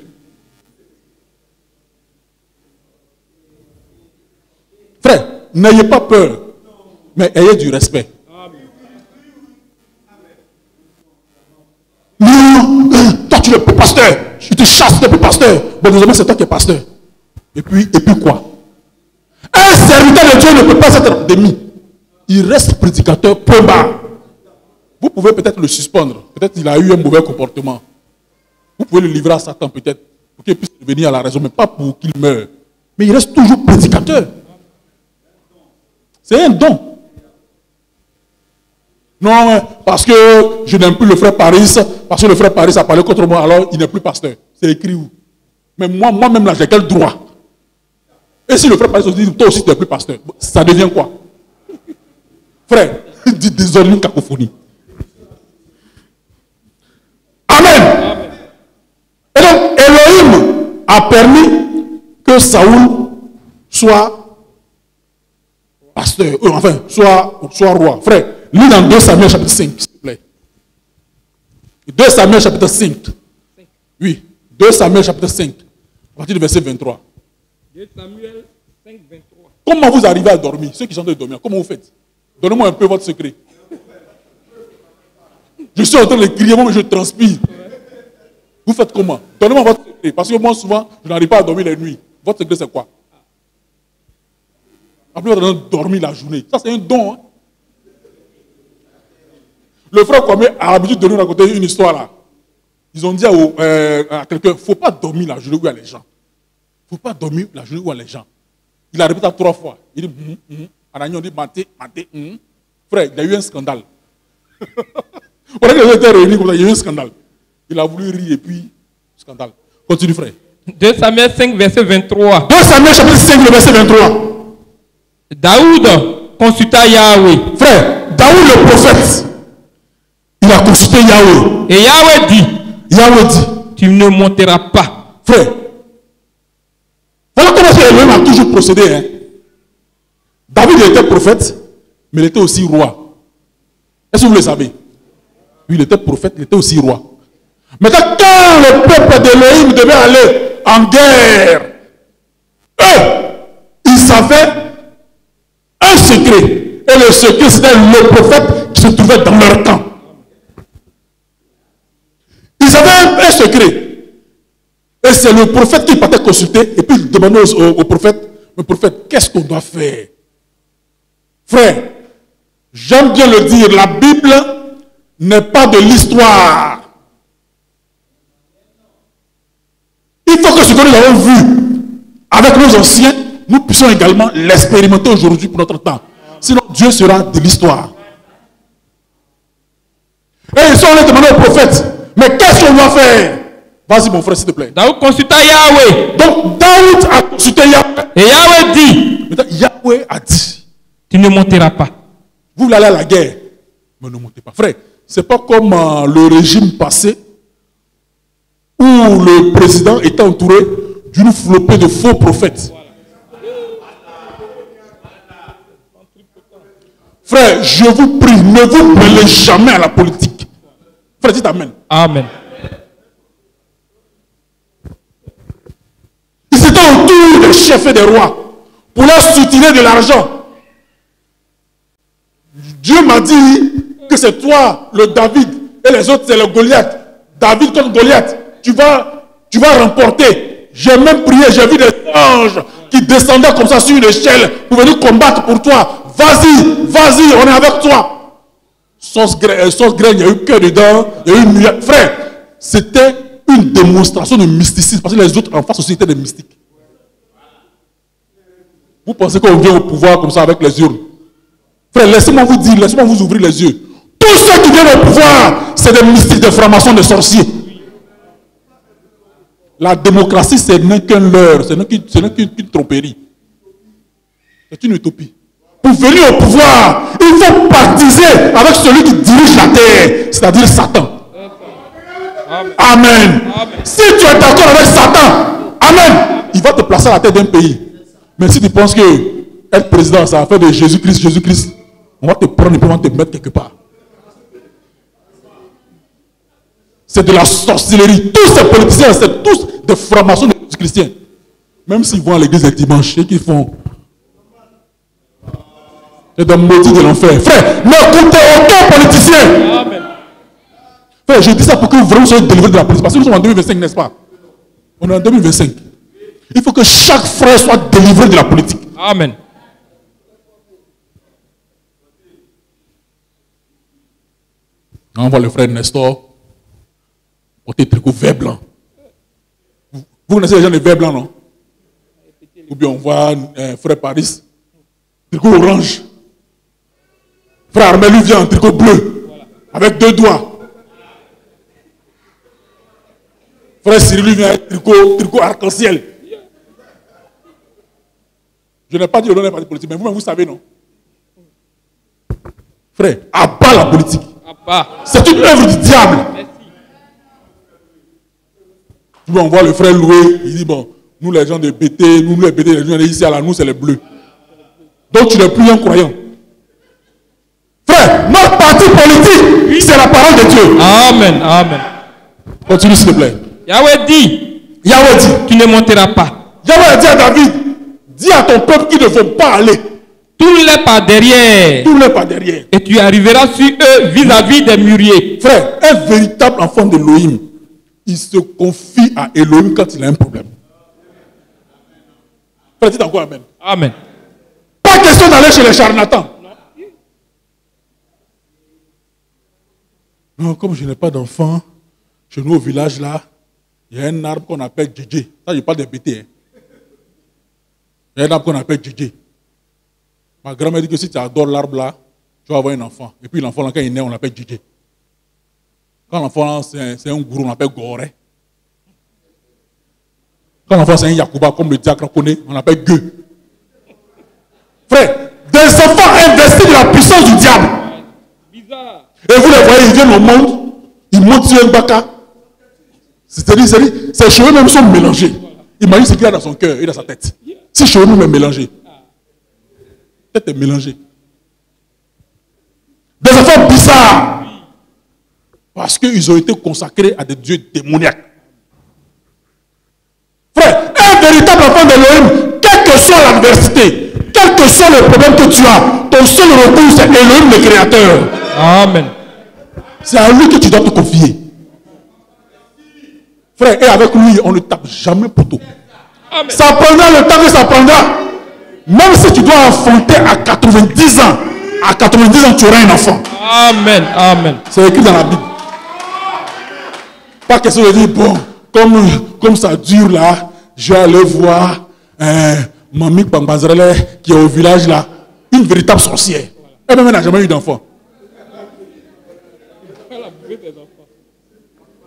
Frère, n'ayez pas peur, mais ayez du respect. Non, toi tu n'es pas pasteur. Je te chasse, tu n'es pas pasteur. Bon, désormais c'est toi qui es pasteur. Et puis quoi? Un serviteur de Dieu ne peut pas être demi. Il reste prédicateur, point barre. Vous pouvez peut-être le suspendre. Peut-être qu'il a eu un mauvais comportement. Vous pouvez le livrer à Satan peut-être pour qu'il puisse revenir à la raison, mais pas pour qu'il meure. Mais il reste toujours prédicateur. C'est un don. Non, parce que je n'aime plus le frère Paris, parce que le frère Paris a parlé contre moi, alors il n'est plus pasteur. C'est écrit où? Mais moi-même là, j'ai quel droit? Et si le frère Paris se dit, toi aussi tu n'es plus pasteur, ça devient quoi? Frère, dis désolé une cacophonie. Amen. Et donc, Elohim a permis que Saoul soit pasteur, enfin, soit roi. Frère, lis dans 2 Samuel chapitre 5, s'il te plaît. 2 Samuel chapitre 5. Oui, 2 Samuel chapitre 5, à partir du verset 23. 2 Samuel 5, 23. Comment vous arrivez à dormir? Ceux qui sont en train de dormir, comment vous faites? Donnez-moi un peu votre secret. Je suis en train de crier, moi, mais je transpire. Vous faites comment? Donnez-moi votre secret. Parce que moi, souvent, je n'arrive pas à dormir les nuits. Votre secret, c'est quoi? Après, vous allez dormir la journée. Ça, c'est un don. Hein? Le frère Kwame a l'habitude de nous raconter une histoire là. Ils ont dit à quelqu'un, il ne faut pas dormir la journée où il y a les gens. Il ne faut pas dormir la journée où il y a les gens. Il a répété 3 fois. Il dit, En Agnon, on dit, maté. Frère, il y a eu un scandale. On a été réunis comme ça, il y a eu un scandale. Il a voulu rire et puis, scandale. Continue, frère. 2 Samuel 5, verset 23. 2 Samuel chapitre 5, le verset 23. Daoud consulta Yahweh. Frère, Daoud le prophète, il a consulté Yahweh. Et Yahweh dit, tu ne monteras pas. Frère, voilà comment Elohim a toujours procédé. Hein? David était prophète, mais il était aussi roi. Est-ce que vous le savez? Oui, il était prophète, il était aussi roi. Maintenant, quand le peuple d'Elohim devait aller en guerre, eux, ils savaient un secret. Et le secret, c'était le prophète qui se trouvait dans leur camp. Ils avaient un secret. Et c'est le prophète qui partait consulter. Et puis il demandait au prophète, mais prophète, qu'est-ce qu'on doit faire? Frère, j'aime bien le dire, la Bible n'est pas de l'histoire. Il faut que ce que nous avons vu avec nos anciens, nous puissions également l'expérimenter aujourd'hui pour notre temps. Sinon, Dieu sera de l'histoire. Et ils ont demandé au prophète, mais qu'est-ce qu'on doit faire? Vas-y mon frère, s'il te plaît. Daoud consulta Yahweh. Donc, Daoud a consulté Yahweh. Et Yahweh dit, maintenant, Yahweh a dit, tu ne monteras pas. vous voulez aller à la guerre, mais ne montez pas. Frère, c'est pas comme le régime passé où le président était entouré d'une flopée de faux prophètes. Frère, je vous prie, ne vous mêlez jamais à la politique. Frère, dites amen. Amen. Ils étaient autour des chefs et des rois pour leur soutirer de l'argent. Dieu m'a dit que c'est toi, le David, et les autres, c'est le Goliath. David contre Goliath. Tu vas remporter. J'ai même prié, j'ai vu des anges qui descendaient comme ça sur une échelle pour venir combattre pour toi. Vas-y, on est avec toi. Sauce graine, il y a eu cœur dedans, il y a eu une nuée. Frère, c'était une démonstration de mysticisme parce que les autres en face aussi étaient des mystiques. Vous pensez qu'on vient au pouvoir comme ça avec les urnes? Frère, laissez-moi vous dire, laissez-moi vous ouvrir les yeux. Tous ceux qui viennent au pouvoir, c'est des mystiques, des francs-maçons, des sorciers. La démocratie, ce n'est qu'un leurre, ce n'est qu'une tromperie. C'est une utopie. Pour venir au pouvoir, il faut partiser avec celui qui dirige la terre, c'est-à-dire Satan. Amen. Si tu es d'accord avec Satan, amen, il va te placer à la tête d'un pays. Mais si tu penses que être président, ça va faire de Jésus-Christ, on va te prendre et puis on va te mettre quelque part. C'est de la sorcellerie. Tous ces politiciens, c'est tous des francs-maçons des chrétiens. Même s'ils vont à l'église le dimanche, et qu'ils font. C'est des maudits de l'enfer. Frère, n'écoutez aucun politicien. Amen. Frère, je dis ça pour que vous vraiment soyez délivrés de la politique. Parce que nous sommes en 2025, n'est-ce pas? On est en 2025. Il faut que chaque frère soit délivré de la politique. Amen. On voit le frère Nestor porter tricot vert blanc. Vous connaissez les gens de vert blanc, non? Ou bien on voit frère Paris, tricot orange. Frère Armel lui vient en tricot bleu, avec 2 doigts. Frère Cyril lui vient en tricot arc-en-ciel. Je n'ai pas dit le nom d'un parti politique, mais vous-même vous savez, non? Frère, abat la politique. C'est une œuvre du diable. Puis on voit le frère Loué, il dit bon, nous les gens de BT, nous les BT, les gens ici à la nous c'est les bleus. Donc tu n'es plus un croyant. Frère, notre parti politique, c'est la parole de Dieu. Amen, amen. Continue s'il te plaît. Yahweh dit, tu ne monteras pas. Yahweh dit à David, dis à ton peuple qu'ils ne vont pas aller. Tourne-les par derrière. Tourne-les par derrière. Et tu arriveras sur eux vis-à-vis des mûriers. Frère, un véritable enfant d'Elohim, il se confie à Elohim quand il a un problème. Frère, dites encore amen. Amen. Pas question d'aller chez les charlatans. Non, comme je n'ai pas d'enfant, chez nous au village là, il y a un arbre qu'on appelle Djidji. Ça, je parle des BT. Hein. Il y a un arbre qu'on appelle Djidji. Ma grand-mère dit que si tu adores l'arbre là, tu vas avoir un enfant. Et puis l'enfant, quand il est né, on l'appelle Djidji. Quand l'enfant, c'est un gourou, on l'appelle Goré. Quand l'enfant, c'est un Yakuba, comme le diacre connaît, on l'appelle Gueux. Frère, des enfants investis de la puissance du diable. Bizarre. Et vous les voyez, ils viennent au monde, ils montent sur un baka. C'est-à-dire, ses cheveux même sont mélangés. Imagine ce qu'il y a dans son cœur et dans sa tête. Si cheveux même sont mélangés. Tête est mélangée. Des enfants bizarres. Parce qu'ils ont été consacrés à des dieux démoniaques. Frère, un véritable enfant d'Elohim, quelle que soit l'adversité, quel que soit le problème que tu as, ton seul recours c'est Elohim le Créateur. Amen. C'est à lui que tu dois te confier. Frère, et avec lui, on ne tape jamais poteau. Amen. Ça prendra le temps que ça prendra. Même si tu dois enfanter à 90 ans, à 90 ans, tu auras un enfant. Amen. Amen. C'est écrit dans la Bible. Pas question de dire, bon, comme ça dure là, je vais aller voir Mamie Pambazrele qui est au village là, une véritable sorcière. Elle-même n'a jamais eu d'enfant.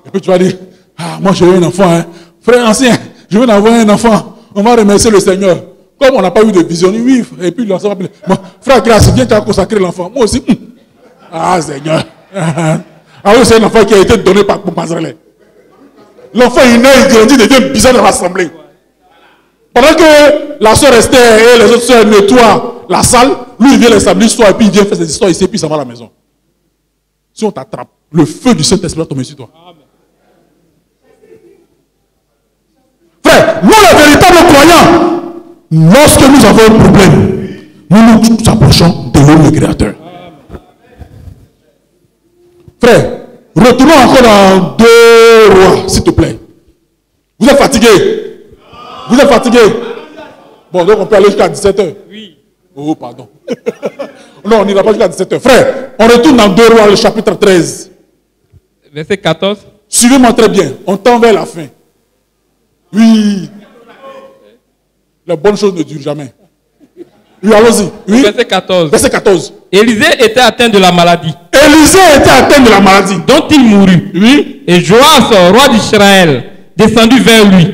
Et puis tu vas dire, ah, moi j'ai eu un enfant, hein. Frère ancien, je viens d'avoir un enfant. On va remercier le Seigneur. Comme on n'a pas eu de vision, oui, et puis l'enfant va dire, frère Grâce, viens, tu as consacré l'enfant. Moi aussi, ah Seigneur. Ah oui, c'est un enfant qui a été donné par Pambazrele. L'enfant il naît, il grandit, il devient bizarre dans l'assemblée. Pendant que la soeur Esther et les autres soeurs nettoient la salle, lui il vient les samedis soir et puis il vient faire ses histoires ici et puis il s'en va à la maison. Si on t'attrape, le feu du Saint-Esprit va tomber sur toi. Amen. Frère, nous les véritables croyants, lorsque nous avons un problème, nous nous approchons de l'homme le Créateur. Amen. Frère, retournons encore dans 2 Rois, s'il te plaît. Vous êtes fatigué? Vous êtes fatigué? Bon, donc on peut aller jusqu'à 17h. Oui. Oh, pardon. Non, on n'ira pas jusqu'à 17h. Frère, on retourne dans 2 Rois, le chapitre 13. Verset 14. Suivez-moi très bien. On tend vers la fin. Oui. Les bonnes choses ne durent jamais. Oui, allons-y. Oui. Verset 14. Verset 14. Élisée était atteint de la maladie. Élisée était atteint de la maladie. Dont il mourut. Oui. Et Joas, roi d'Israël, descendit vers lui,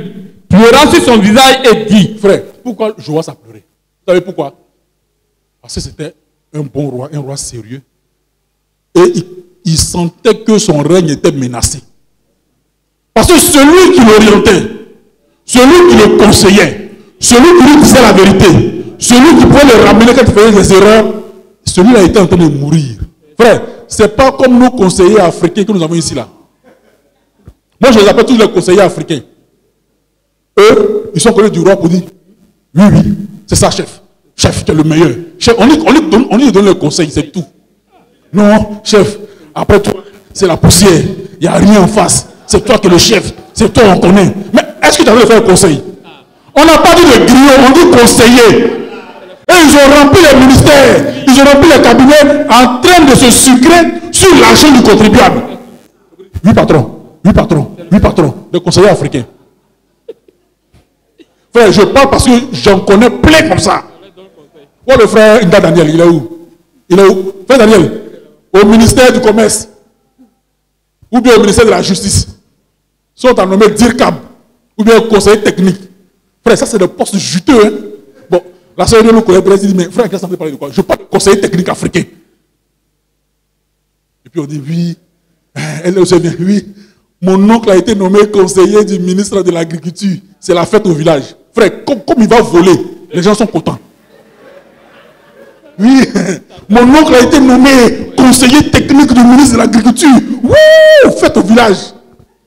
pleura sur son visage et dit, frère, pourquoi Joas a pleuré? Vous savez pourquoi? Parce que c'était un bon roi, un roi sérieux. Et il sentait que son règne était menacé. Parce que celui qui l'orientait, celui qui le conseillait, celui qui lui disait la vérité, celui qui pouvait le ramener quand il faisait des erreurs, celui-là était en train de mourir. Frère, ce n'est pas comme nos conseillers africains que nous avons ici là. Moi, je les appelle tous les conseillers africains. Eux, ils sont connus du roi pour dire, oui, oui, c'est ça, chef. Chef, tu es le meilleur. Chef, on lui donne le conseil, c'est tout. Non, chef, après toi, c'est la poussière. Il n'y a rien en face. C'est toi qui es le chef. C'est toi, on connaît. Mais est-ce que tu avais fait un conseil? On n'a pas dit de griot, on dit conseiller. Et ils ont rempli les ministères, ils ont rempli les cabinets en train de se sucrer sur l'argent du contribuable. Oui, patron. Oui, patron. Oui, patron. Les conseillers africains. Frère, je parle parce que j'en connais plein comme ça. Oh, le frère Inda Daniel, il est où? Il est où? Frère Daniel, au ministère du Commerce, ou bien au ministère de la Justice, sont en nommé DIRCAB, ou bien conseiller technique. Frère, ça c'est des postes juteux. Hein? Bon, la sœur de nous collègue dit, mais frère, qu'est-ce que ça parler de quoi? Je parle de conseiller technique africain. Et puis on dit, oui, elle est aussi bien, oui. Mon oncle a été nommé conseiller du ministre de l'Agriculture. C'est la fête au village. Frère, comme il va voler, les gens sont contents. Oui, mon oncle a été nommé conseiller technique du ministre de l'Agriculture. Wouh, fête au village.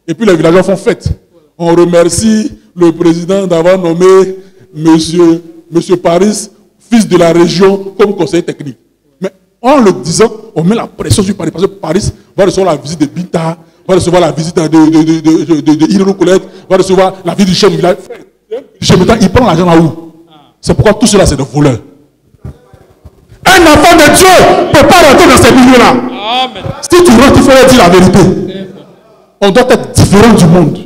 Et puis les villageois font fête. On remercie le président d'avoir nommé monsieur Paris, fils de la région, comme conseiller technique. Mais en le disant, on met la pression sur Paris. Parce que Paris va recevoir la visite de Binta, va recevoir la visite de Irène Colette, va recevoir la visite du chef du village. Il prend l'argent là où? C'est pourquoi tout cela, c'est des voleurs. Un enfant de Dieu ne peut pas rentrer dans ces milieux-là. Si tu rentres, il faut leur dire la vérité. On doit être différent du monde.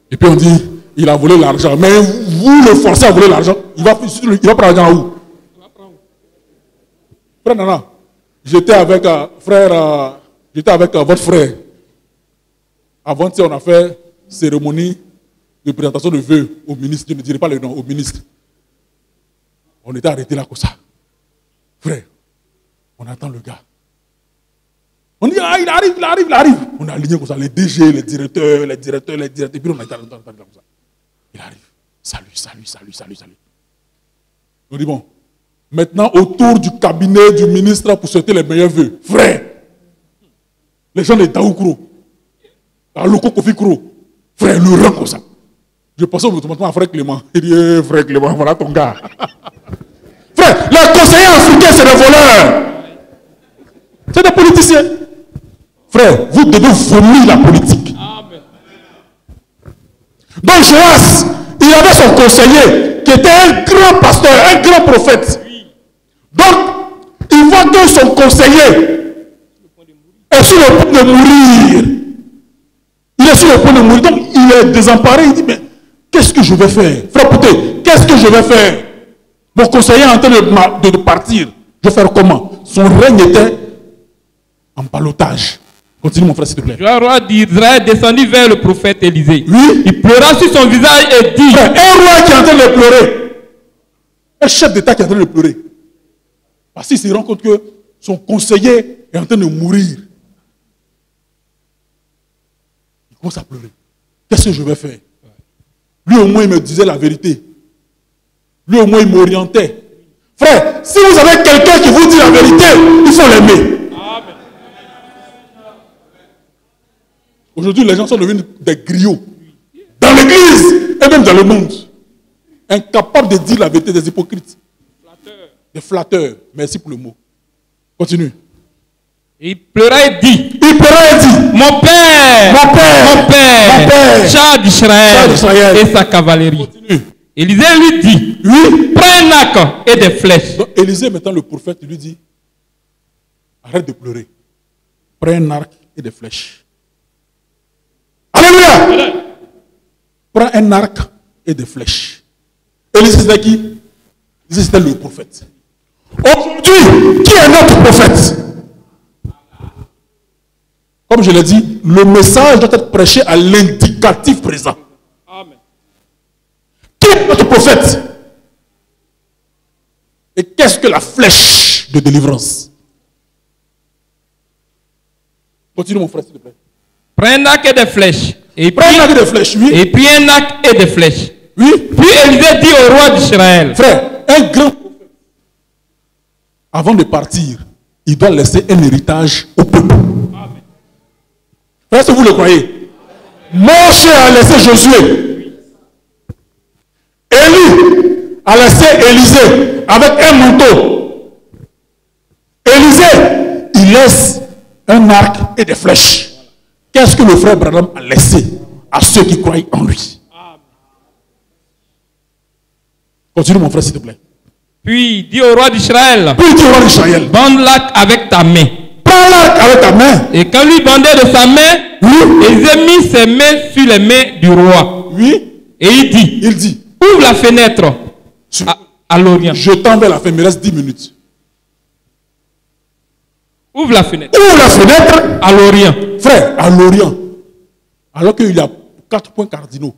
Et puis on dit, il a volé l'argent. Mais vous le forcez à voler l'argent, il va prendre l'argent où? Frère Nana, j'étais avec votre frère. Avant-hier, on a fait cérémonie de présentation de vœux au ministre. Je ne dirai pas le nom, au ministre. On était arrêtés là comme ça. Frère, on attend le gars. On dit, ah, il arrive. On a aligné comme ça, les DG, les directeurs. Et puis on a été comme ça. Il arrive. Salut. On dit, bon, maintenant autour du cabinet du ministre pour souhaiter les meilleurs vœux. Frère, les gens de Daoukro, à Loko Kofi Kro, frère, le rang comme ça. Je pensais automatiquement à frère Clément. Il dit, frère Clément, voilà ton gars. Frère, les conseillers africains, c'est des voleurs. C'est des politiciens. Frère, vous devez vomir la politique. Amen. Donc Joas, il avait son conseiller qui était un grand pasteur, un grand prophète. Donc, il voit que son conseiller est sur le point de mourir. Il est sur le point de mourir. Donc, il est désemparé. Il dit, mais qu'est-ce que je vais faire? Frère Pouté, qu'est-ce que je vais faire? Mon conseiller est en train de partir. Je vais faire comment? Son règne était en ballottage. Continue mon frère s'il te plaît. Le roi d'Israël descendit vers le prophète Élisée. Oui. Il pleura sur son visage et dit, frère, un roi qui est en train de pleurer. Un chef d'État qui est en train de pleurer. Parce qu'il se rend compte que son conseiller est en train de mourir. Il commence à pleurer. Qu'est-ce que je vais faire? Lui au moins il me disait la vérité. Lui au moins il m'orientait. Frère, si vous avez quelqu'un qui vous dit la vérité, il faut l'aimer. Aujourd'hui, les gens sont devenus des griots. Dans l'église et même dans le monde. Incapables de dire la vérité, des hypocrites. Des flatteurs. Merci pour le mot. Continue. Il pleura et dit, mon père, char d'Israël et sa cavalerie. Continue. Élisée lui dit, Oui. prends un arc et des flèches. Donc, Élisée, maintenant le prophète, lui dit, arrête de pleurer. Prends un arc et des flèches. Alléluia. Prends un arc et des flèches. Élisée, c'était qui? Élisée, c'était le prophète. Aujourd'hui, qui est notre prophète? Comme je l'ai dit, le message doit être prêché à l'indicatif présent. Amen. Qui est notre prophète? Et qu'est-ce que la flèche de délivrance? Continue mon frère, s'il te plaît. Prends un arc et des flèches. Et Prends un arc de flèche, oui. Et puis un arc et des flèches. Oui. Puis Élisée dit au roi d'Israël. Frère, un grand prophète, avant de partir, il doit laisser un héritage au peuple. Frère, est-ce que vous le croyez? Moïse a laissé Josué. Élie a laissé Élisée avec un manteau. Élisée, il laisse un arc et des flèches. Qu'est-ce que le frère Branham a laissé à ceux qui croient en lui? Continue mon frère s'il te plaît. Puis dit au roi d'Israël. Puis dit au roi d'Israël. Bande l'arc avec ta main. Prends l'arc avec ta main. Et quand lui bandait de sa main, Oui. Élisée mit ses mains sur les mains du roi. Oui. Et il dit, ouvre la fenêtre à l'Orient. Je tends vers la fin, il me reste 10 minutes. Ouvre la fenêtre. Ouvre la fenêtre à l'Orient. Frère, à l'Orient. Alors qu'il y a 4 points cardinaux.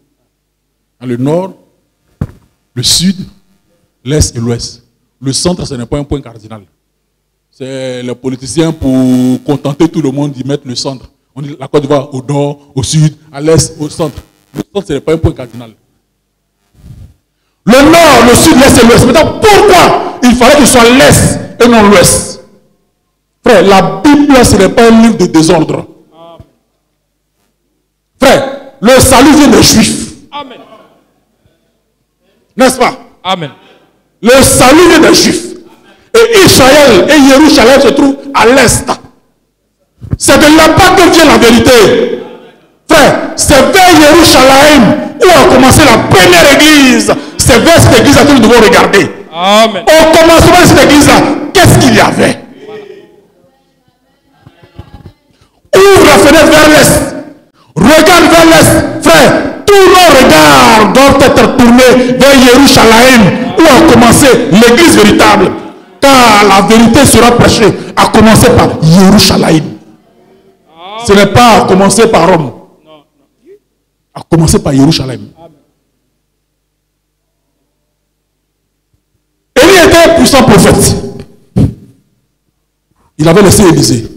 Dans le nord, le sud, l'est et l'ouest. Le centre, ce n'est pas un point cardinal. C'est les politiciens pour contenter tout le monde d'y mettre le centre. On dit la Côte d'Ivoire au nord, au sud, à l'est, au centre. Le centre, ce n'est pas un point cardinal. Le nord, le sud, l'est et l'ouest. Maintenant, pourquoi il fallait que ce soit l'est et non l'ouest? Frère, la Bible, ce n'est pas un livre de désordre. Frère, le salut vient des Juifs. Amen. N'est-ce pas? Amen. Le salut vient des Juifs. Et Israël et Jérusalem se trouvent à l'est. C'est de là-bas que vient la vérité. Frère, c'est vers Jérusalem où a commencé la première église. C'est vers cette église-là que nous devons regarder. Amen. Au commencement de cette église-là, qu'est-ce qu'il y avait? Ouvre la fenêtre vers l'est. Regarde vers l'est. Frère, tous nos regards doivent être tournés vers Jérusalem où a commencé l'église véritable. Car la vérité sera prêchée, à commencer par Jérusalem. Ce n'est pas à commencer par Rome. À commencer par Jérusalem. Élie était un puissant prophète. Il avait laissé Élisée.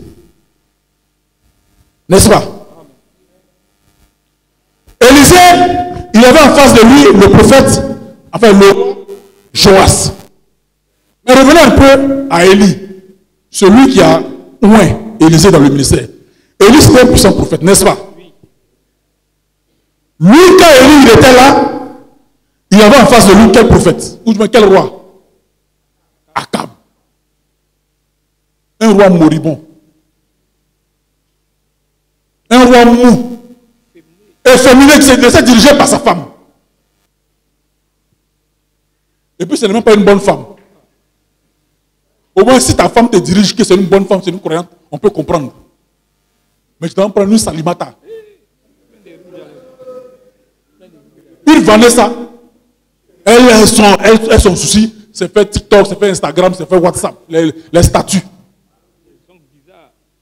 N'est-ce pas? Élisée, il avait en face de lui le prophète, enfin le Joas. Mais revenons un peu à Élie, celui qui a oint Élisée dans le ministère. Élie, c'était un puissant prophète, n'est-ce pas? Lui, quand Élie il était là, il avait en face de lui quel prophète? Ou quel roi? Akab. Un roi moribond. Un roi mou. Efféminé qui s'est dirigé par sa femme. Et puis ce n'est même pas une bonne femme. Au moins si ta femme te dirige que c'est une bonne femme, c'est une croyante, on peut comprendre. Mais tu dois prendre une salimata. Une Vanessa, elle son souci, c'est fait TikTok, c'est fait Instagram, c'est fait WhatsApp, les statuts.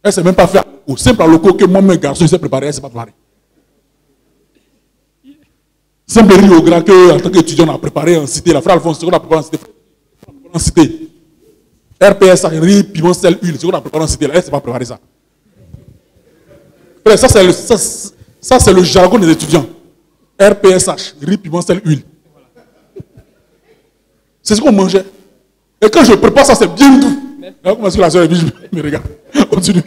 Elle ne s'est même pas fait au simple à loco que moi, mes garçons, ils s'est préparé, elle ne s'est pas préparé. Simple riz au gras que, en tant qu'étudiant, on a préparé en cité. La frère Alphonse, c'est qu'on a préparé en cité. RPS, riz, piment, sel, huile, c'est qu'on a préparé en cité. Elle ne s'est pas préparé ça. Ça, c'est le jargon des étudiants. RPSH, riz, piment, sel, huile. C'est ce qu'on mangeait. Et quand je prépare ça, c'est bien doux. Alors, comment est-ce que la soeur me regarde? Continue.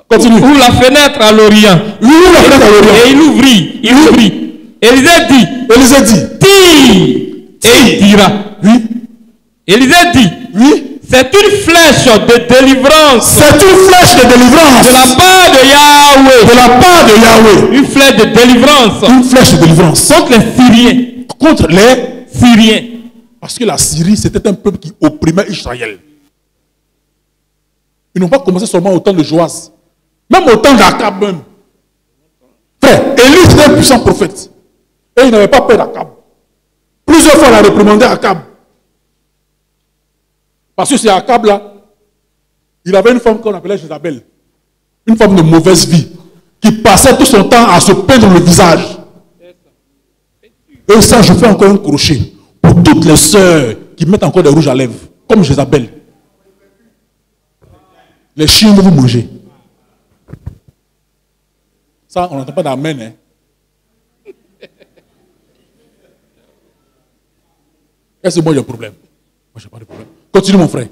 Continue. Ouvre la fenêtre à l'Orient. Ouvre la fenêtre à l'Orient. Et il ouvrit. Élisée dit. Et il dira. Oui. Élisée dit. Oui. C'est une flèche de délivrance. C'est une flèche de délivrance. De la part de Yahweh. De la part de Yahweh. Une flèche de délivrance. Une flèche de délivrance. Contre les Syriens. Contre les Syriens. Parce que la Syrie, c'était un peuple qui opprimait Israël. Ils n'ont pas commencé seulement au temps de Joas. Même au temps d'Akab même. Frère, Élie était un puissant prophète. Et il n'avait pas peur d'Akab. Plusieurs fois, il a réprimandé Akab. Parce que c'est Akab là. Il avait une femme qu'on appelait Jézabel. une femme de mauvaise vie, qui passait tout son temps à se peindre le visage. Et ça, je fais encore un crochet pour toutes les sœurs qui mettent encore des rouges à lèvres, comme je les appelle. Les chiens vont vous manger. Ça, on n'entend pas d'amen. Hein? Est-ce que moi j'ai un problème? Moi j'ai pas de problème. Continue mon frère.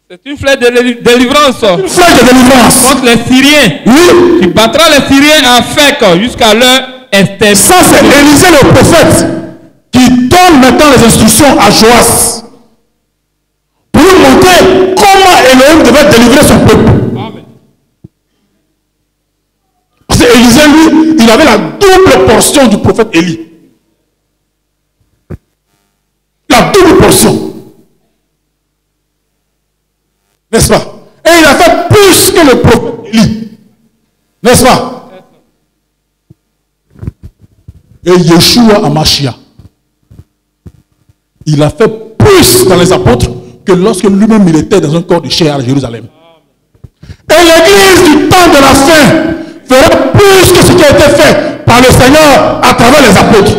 C'est une flèche de délivrance. Une flèche de délivrance. Contre les Syriens. Oui. Tu battras les Syriens à Afek jusqu'à leur extermination. Ça, c'est Élisée le prophète qui donne maintenant les instructions à Joas pour lui montrer comment Elohim devait délivrer son peuple. Amen. Parce que Élisée, lui, il avait la double portion du prophète Élie. La double portion. N'est-ce pas? Et il a fait plus que le prophète Élie. N'est-ce pas? Et Yeshua Amashia, il a fait plus dans les apôtres que lorsque lui-même il était dans un corps de chair à Jérusalem. Et l'église du temps de la fin fera plus que ce qui a été fait par le Seigneur à travers les apôtres.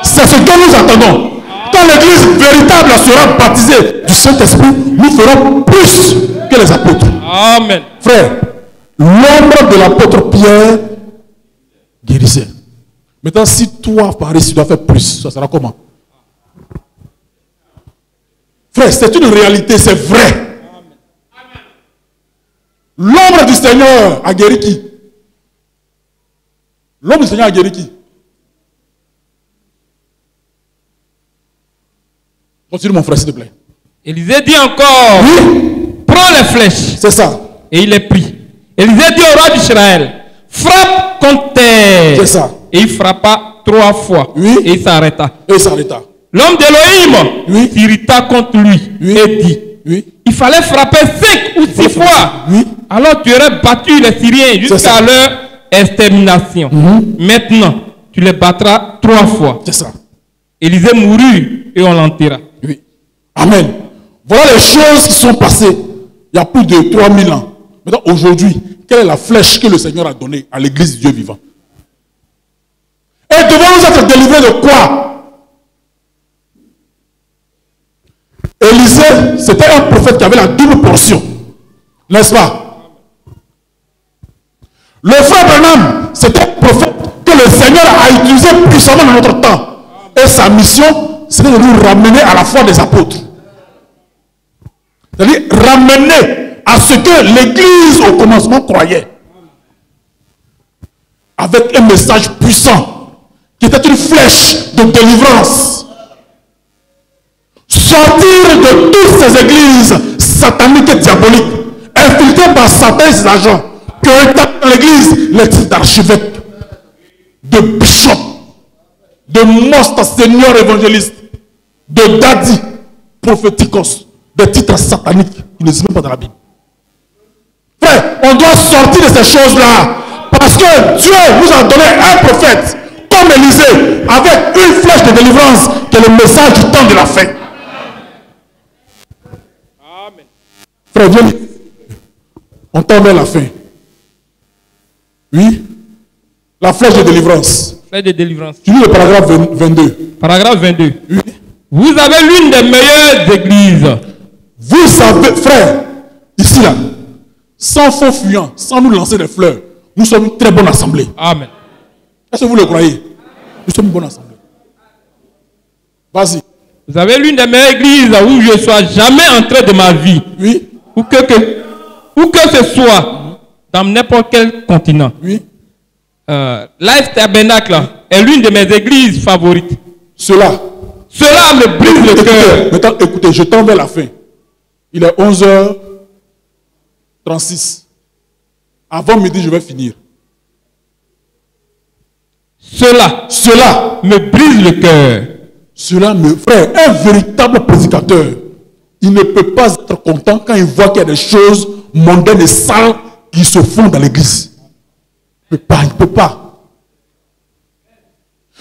C'est ce que nous attendons. Quand l'église véritable sera baptisée du Saint-Esprit, nous ferons plus que les apôtres. Amen. Frère, l'ombre de l'apôtre Pierre guérissait. Maintenant, si toi, Paris, tu dois faire plus, ça sera comment? Frère, c'est une réalité, c'est vrai. L'ombre du Seigneur a guéri qui? L'ombre du Seigneur a guéri qui? Continue mon frère, s'il te plaît. Élisée dit encore, Oui, prends les flèches. c'est ça. Et il les prit. Élisée dit au roi d'Israël, frappe contre terre. C'est ça. Et il frappa 3 fois. Oui. Et il s'arrêta. Et il s'arrêta. L'homme d'Élohim Oui. s'irrita contre lui Oui. et dit, Oui. il fallait frapper 5 ou 6 fois. Oui. Alors tu aurais battu les Syriens jusqu'à ça. leur extermination. Maintenant, tu les battras 3 fois. C'est ça. Élisée mourut et on l'enterra. Oui. Amen. Voilà les choses qui sont passées il y a plus de 3000 ans. Maintenant, aujourd'hui, quelle est la flèche que le Seigneur a donnée à l'église du Dieu vivant? Et devons-nous être délivrés de quoi? Élisée, c'était un prophète qui avait la double portion. N'est-ce pas? Le frère Branham, c'était un prophète que le Seigneur a utilisé puissamment dans notre temps. Et sa mission, c'était de nous ramener à la foi des apôtres. C'est-à-dire ramener à ce que l'église au commencement croyait. Avec un message puissant, qui était une flèche de délivrance. Sortir de toutes ces églises sataniques et diaboliques, infiltrées par Satan et ses agents, qui ont été dans l'église les titres d'archevêques, de bishop, de monstres seigneurs évangélistes, de daddy prophéticos, des titres sataniques qui ne sont même pas dans la Bible. Frère, on doit sortir de ces choses-là parce que Dieu nous a donné un prophète comme Élisée avec une flèche de délivrance qui est le message du temps de la fin. Amen. Frère, viens. On tend vers la fin. Oui. La flèche de délivrance. Flèche de délivrance. Tu lis le paragraphe 22. Paragraphe 22. Oui. Vous avez l'une des meilleures églises. Vous savez, frère, ici là, sans faux fuyants, sans nous lancer des fleurs, nous sommes une très bonne assemblée. Amen. Est-ce que vous le croyez? Nous sommes une bonne assemblée. Vas-y. Vous avez l'une des meilleures églises où je ne sois jamais entré de ma vie. Oui. Où que ce soit, dans n'importe quel continent. Oui. Life Tabernacle est l'une de mes églises favorites. Cela me brise le cœur. Maintenant, écoutez, je tends vers la fin. Il est 11h36. Avant midi, je vais finir. Cela me brise le cœur. Cela me... Frère, un véritable prédicateur, il ne peut pas être content quand il voit qu'il y a des choses mondaines et sales qui se font dans l'église. Il ne peut pas.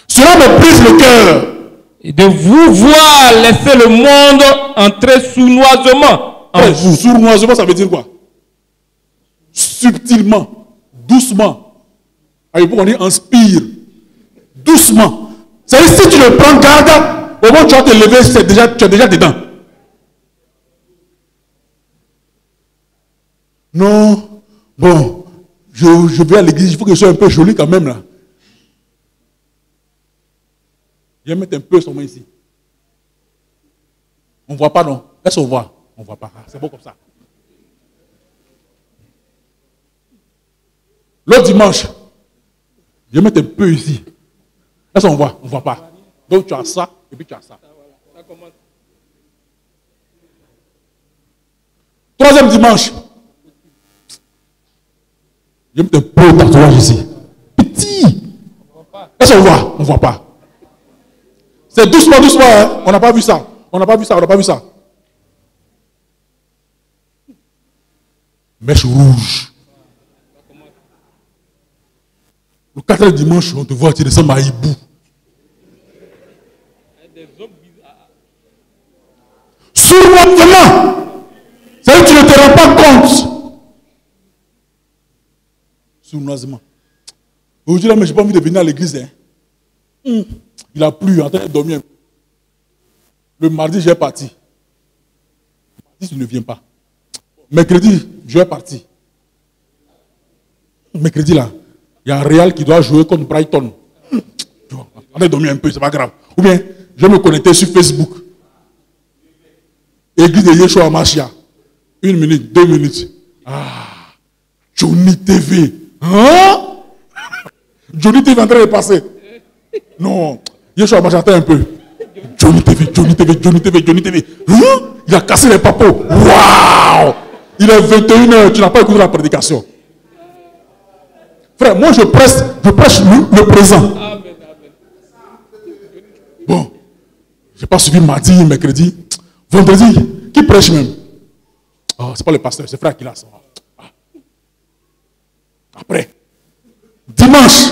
Cela me brise le cœur. Et de vous voir laisser le monde entrer sournoisement en vous. Sournoisement, ça veut dire quoi? Subtilement. doucement. Il faut qu'on dit inspire. Doucement. C'est-à-dire, si tu le prends, garde, au moment où tu vas te lever, tu es déjà dedans. Non, bon, je vais à l'église, il faut que je sois un peu joli quand même là. Je vais mettre un peu son main ici. On ne voit pas, non? Est-ce qu'on voit? On ne voit pas. C'est bon comme ça. L'autre dimanche, je vais mettre un peu ici. Est-ce qu'on voit? On ne voit pas. Donc tu as ça et puis tu as ça. Troisième dimanche, je vais mettre un peu de tatouage ici. Petit. Est-ce qu'on voit? On ne voit pas. C'est doucement, doucement. Hein? On n'a pas vu ça. On n'a pas vu ça. On n'a pas vu ça. Mèche rouge. Le quatrième dimanche, on te voit, tu descends à Hibou. Sournoisement. C'est-à-dire que tu ne te rends pas compte. Sournoisement. Aujourd'hui, là, mais je n'ai pas envie de venir à l'église. Hein. Il a plu, en train de dormir. Le mardi, j'ai parti. Mardi, tu ne viens pas. Mercredi, je vais partir. Mercredi, là, il y a un Real qui doit jouer contre Brighton. On a dormi un peu, c'est pas grave. Ou bien, je vais me connecter sur Facebook. Église de Yeshua Machia. 1 minute, 2 minutes. Ah, Johnny TV. Hein? Johnny TV est en train de passer. Non, Yeshua Machia, attends un peu. Johnny TV, Johnny TV, Johnny TV, Johnny TV. Hein? Il a cassé les papos. Waouh! Il est 21h, tu n'as pas écouté la prédication. Frère, moi je prêche le présent. Bon, je n'ai pas suivi mardi, mercredi. Vendredi, qui prêche même? Oh, ce n'est pas le pasteur, c'est frère qui l'a. Après, dimanche.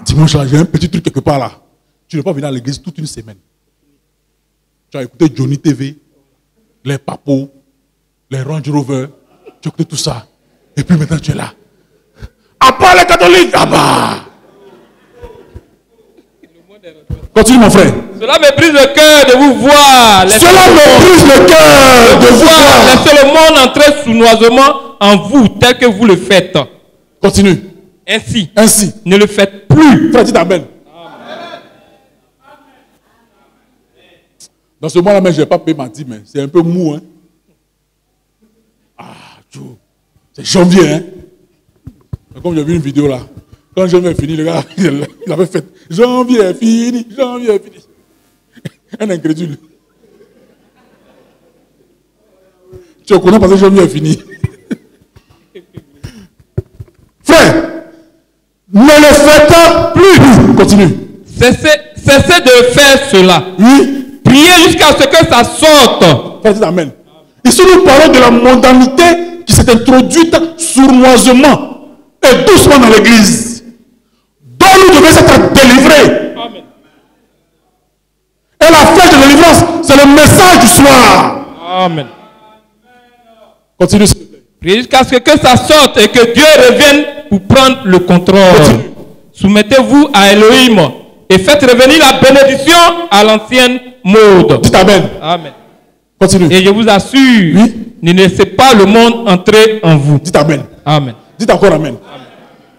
Dimanche là, j'ai un petit truc quelque part là. Tu ne peux pas venir à l'église toute une semaine. Tu as écouté Johnny TV, les papos, les Range Rover, tu as écouté tout ça. Et puis maintenant tu es là. À part les catholiques, Continue mon frère. Cela me brise le cœur de vous voir. Cela me brise le cœur de vous voir. Laissez le monde entrer sournoisement en vous tel que vous le faites. Continue. Ainsi. Ne le faites plus. Frère, dis amen. Dans ce mois-là, je ne vais pas payer ma dîme, mais c'est un peu mou. Hein? C'est janvier. Hein? Comme j'ai vu une vidéo là, quand janvier est fini, le gars, il avait fait janvier est fini, janvier est fini. Un incrédule. Tu connais parce que janvier est fini. Frère, ne le faites plus. Continue. Cessez de faire cela. Oui. Priez jusqu'à ce que ça sorte. Amen. Ici, nous parlons de la mondanité qui s'est introduite sournoisement et doucement dans l'église. Dont nous devons être délivrés. Amen. Et la fête de délivrance, c'est le message du soir. Amen. Continue. Priez jusqu'à ce que ça sorte et que Dieu revienne pour prendre le contrôle. Soumettez-vous à Elohim et faites revenir la bénédiction à l'ancienne mode. Dites amen. Amen. Continue. Et je vous assure, ne laissez pas le monde entrer en vous. Dites amen. Amen. Dites encore amen. Amen.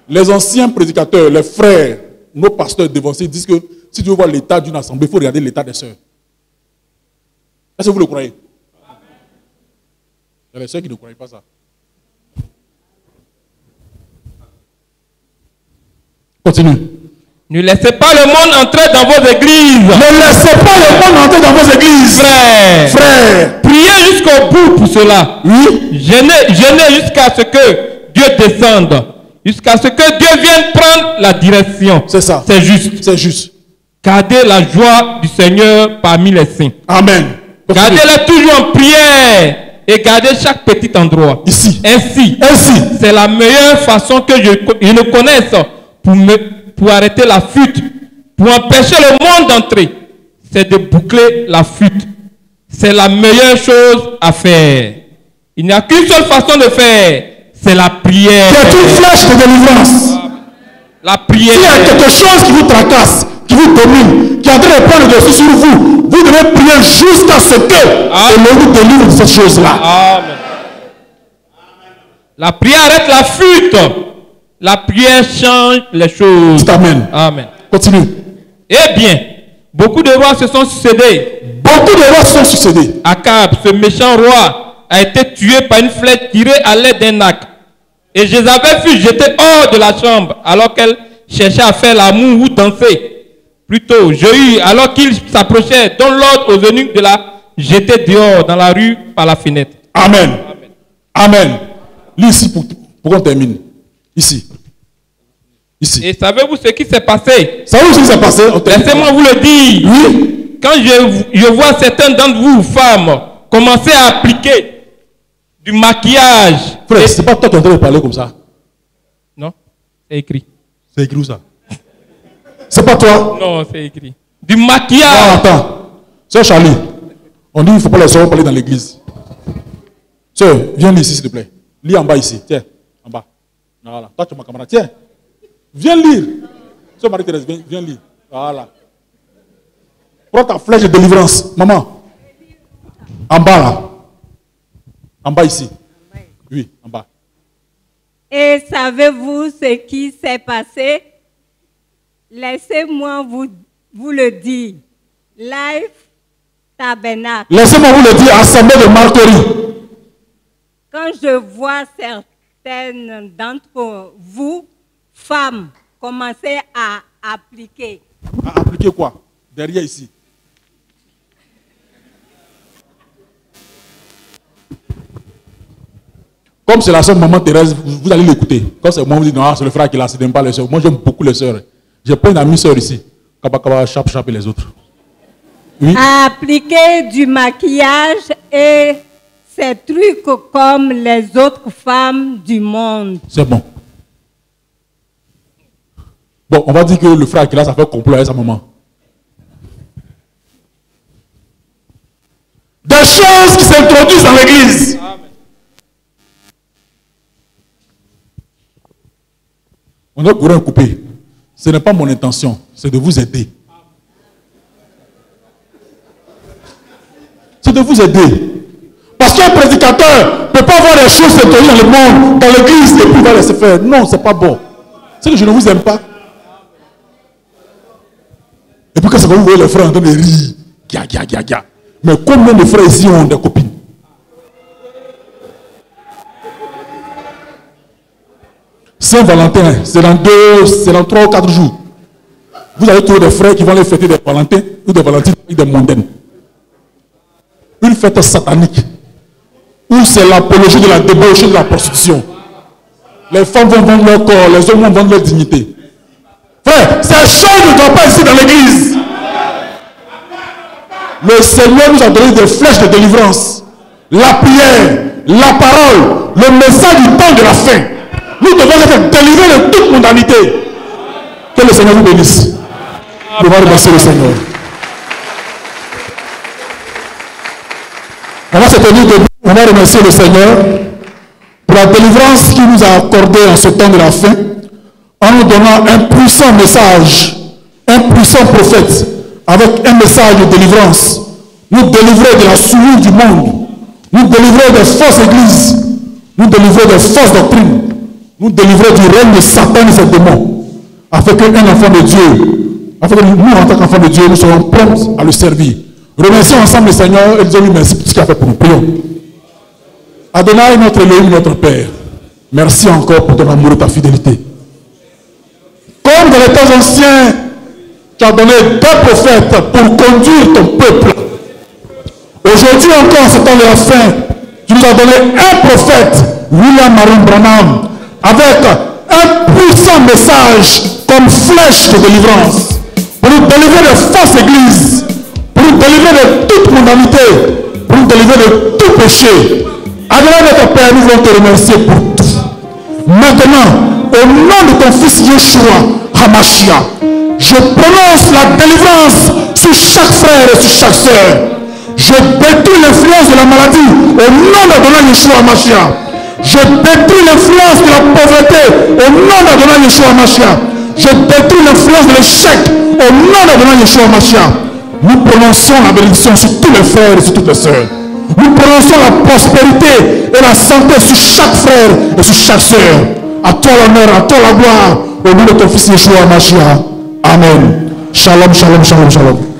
Les anciens prédicateurs, les frères, nos pasteurs dévancés disent que si tu veux voir l'état d'une assemblée, il faut regarder l'état des sœurs. Est-ce que vous le croyez? Il y a les sœurs qui ne croient pas ça. Continue. Ne laissez pas le monde entrer dans vos églises. Ne laissez pas le monde entrer dans vos églises. Frère. Priez jusqu'au bout pour cela. Oui. Jeûnez jusqu'à ce que Dieu descende. Jusqu'à ce que Dieu vienne prendre la direction. C'est ça. C'est juste. C'est juste. Gardez la joie du Seigneur parmi les saints. Amen. Gardez-la toujours en prière. Et gardez chaque petit endroit. Ici. Ainsi. C'est la meilleure façon que je ne connaisse pour arrêter la fuite, pour empêcher le monde d'entrer. C'est de boucler la fuite. C'est la meilleure chose à faire. Il n'y a qu'une seule façon de faire. C'est la prière. qui est une flèche de délivrance. La prière. S'il y a quelque chose qui vous tracasse, qui vous domine, qui est en train de prendre le dessus sur vous, vous devez prier jusqu'à ce que le vous délivre de cette chose-là. Amen. La prière arrête la fuite. La prière change les choses. Amen. Amen. Continue. Eh bien, beaucoup de rois se sont succédés. Beaucoup de rois se sont succédés. Akab, ce méchant roi, a été tué par une flèche tirée à l'aide d'un arc. Et Jézabel fut jetée hors de la chambre alors qu'elle cherchait à faire l'amour ou danser. Plutôt, Jéhu, alors qu'il s'approchait, donne l'ordre aux eunuques de la jeter dehors dans la rue par la fenêtre. Amen. Amen. Lis ici pour qu'on termine. Ici. Ici. Et savez-vous ce qui s'est passé? Savez-vous ce qui s'est passé? Laissez-moi vous le dire. Oui. Quand je vois certains d'entre vous, femmes, commencer à appliquer du maquillage. Frère, c'est pas toi qui es en train de parler comme ça. Non, c'est écrit. C'est écrit où ça? C'est pas toi? Non, c'est écrit. Du maquillage. Ah, attends. Sœur Charlie, on dit qu'il ne faut pas les soeurs parler dans l'église. Sœur, viens lire ici, s'il te plaît. Lis en bas ici. Tiens, en bas. Voilà. Toi, tu es ma camarade. Tiens. Viens lire. Sœur Marie-Thérèse, viens lire. Voilà. Prends ta flèche de délivrance. Maman. En bas là. En bas ici. Oui, en bas. Et savez-vous ce qui s'est passé? Laissez-moi vous le dire. Life Tabernacle. Laissez-moi vous le dire, assemblée de Marcory. Quand je vois certaines d'entre vous, femmes, commencer à appliquer. À appliquer quoi? Derrière ici. Comme c'est la sœur maman Thérèse, vous allez l'écouter. Quand c'est moi, vous dites non, c'est le frère qui l'a, c'est pas les sœurs. Moi, j'aime beaucoup les sœurs. J'ai pas une amie sœur ici. Kaba, chap, et les autres. Oui. À appliquer du maquillage et ces trucs comme les autres femmes du monde. C'est bon. Bon, on va dire que le frère qui l'a, ça fait complot avec sa maman. Des choses qui s'introduisent dans l'église. On doit courir un coupé. Ce n'est pas mon intention, c'est de vous aider. C'est de vous aider. Parce qu'un prédicateur ne peut pas voir les choses s'introduire dans le monde, dans l'église, et puis il va laisser faire. Non, c'est pas bon. C'est que je ne vous aime pas. Et puis quand c'est comme vous voyez les frères en train de rire, ga. Mais combien de frères ici ont des copines? Saint-Valentin, c'est dans 3 ou 4 jours. Vous avez trouvé des frères qui vont les fêter des Valentins ou des Valentines avec des mondaines. Une fête satanique où c'est l'apologie de la débauche et de la prostitution. Les femmes vont vendre leur corps, les hommes vont vendre leur dignité. Frère, ces choses ne doivent pas ici dans l'église. Le Seigneur nous a donné des flèches de délivrance. La prière, la parole, le message du temps de la fin. Nous devons être délivrés de toute mondanité. Que le Seigneur vous bénisse. Nous allons remercier le Seigneur. On va se tenir debout. On va remercier le Seigneur pour la délivrance qu'il nous a accordée en ce temps de la fin, en nous donnant un puissant message, un puissant prophète, avec un message de délivrance. Nous délivrer de la souillure du monde, nous délivrer des fausses églises, nous délivrer des fausses doctrines, nous délivrer du règne de Satan et ses démons, afin qu'un enfant de Dieu, afin que nous, en tant qu'enfants de Dieu, nous soyons prompts à le servir. Remercions ensemble le Seigneur et disons-lui merci pour tout ce qu'il a fait pour nous. Prions. Adonai, notre Elohim, notre Père, merci encore pour ton amour et ta fidélité. Comme dans les temps anciens, tu as donné 2 prophètes pour conduire ton peuple. Aujourd'hui encore, en ce temps de la fin, tu nous as donné un prophète, William Marion Branham, avec un puissant message comme flèche de délivrance, pour nous délivrer de fausses églises, pour nous délivrer de toute mondanité, pour nous délivrer de tout péché. Adonai notre Père, nous voulons te remercier pour tout. Maintenant, au nom de ton fils Yeshua HaMashiach, je prononce la délivrance sur chaque frère et sur chaque sœur. Je détruis l'influence de la maladie au nom d'Adonai Yeshua HaMashiach. Je détruis l'influence de la pauvreté au nom d'Adonai Yeshua Mashiach. Je détruis l'influence de l'échec au nom d'Adonai Yeshua Mashiach. Nous prononçons la bénédiction sur tous les frères et sur toutes les sœurs. Nous prononçons la prospérité et la santé sur chaque frère et sur chaque sœur. À toi l'honneur, à toi la gloire, au nom de ton fils Yeshua Mashiach. Amen. Shalom, shalom, shalom, shalom.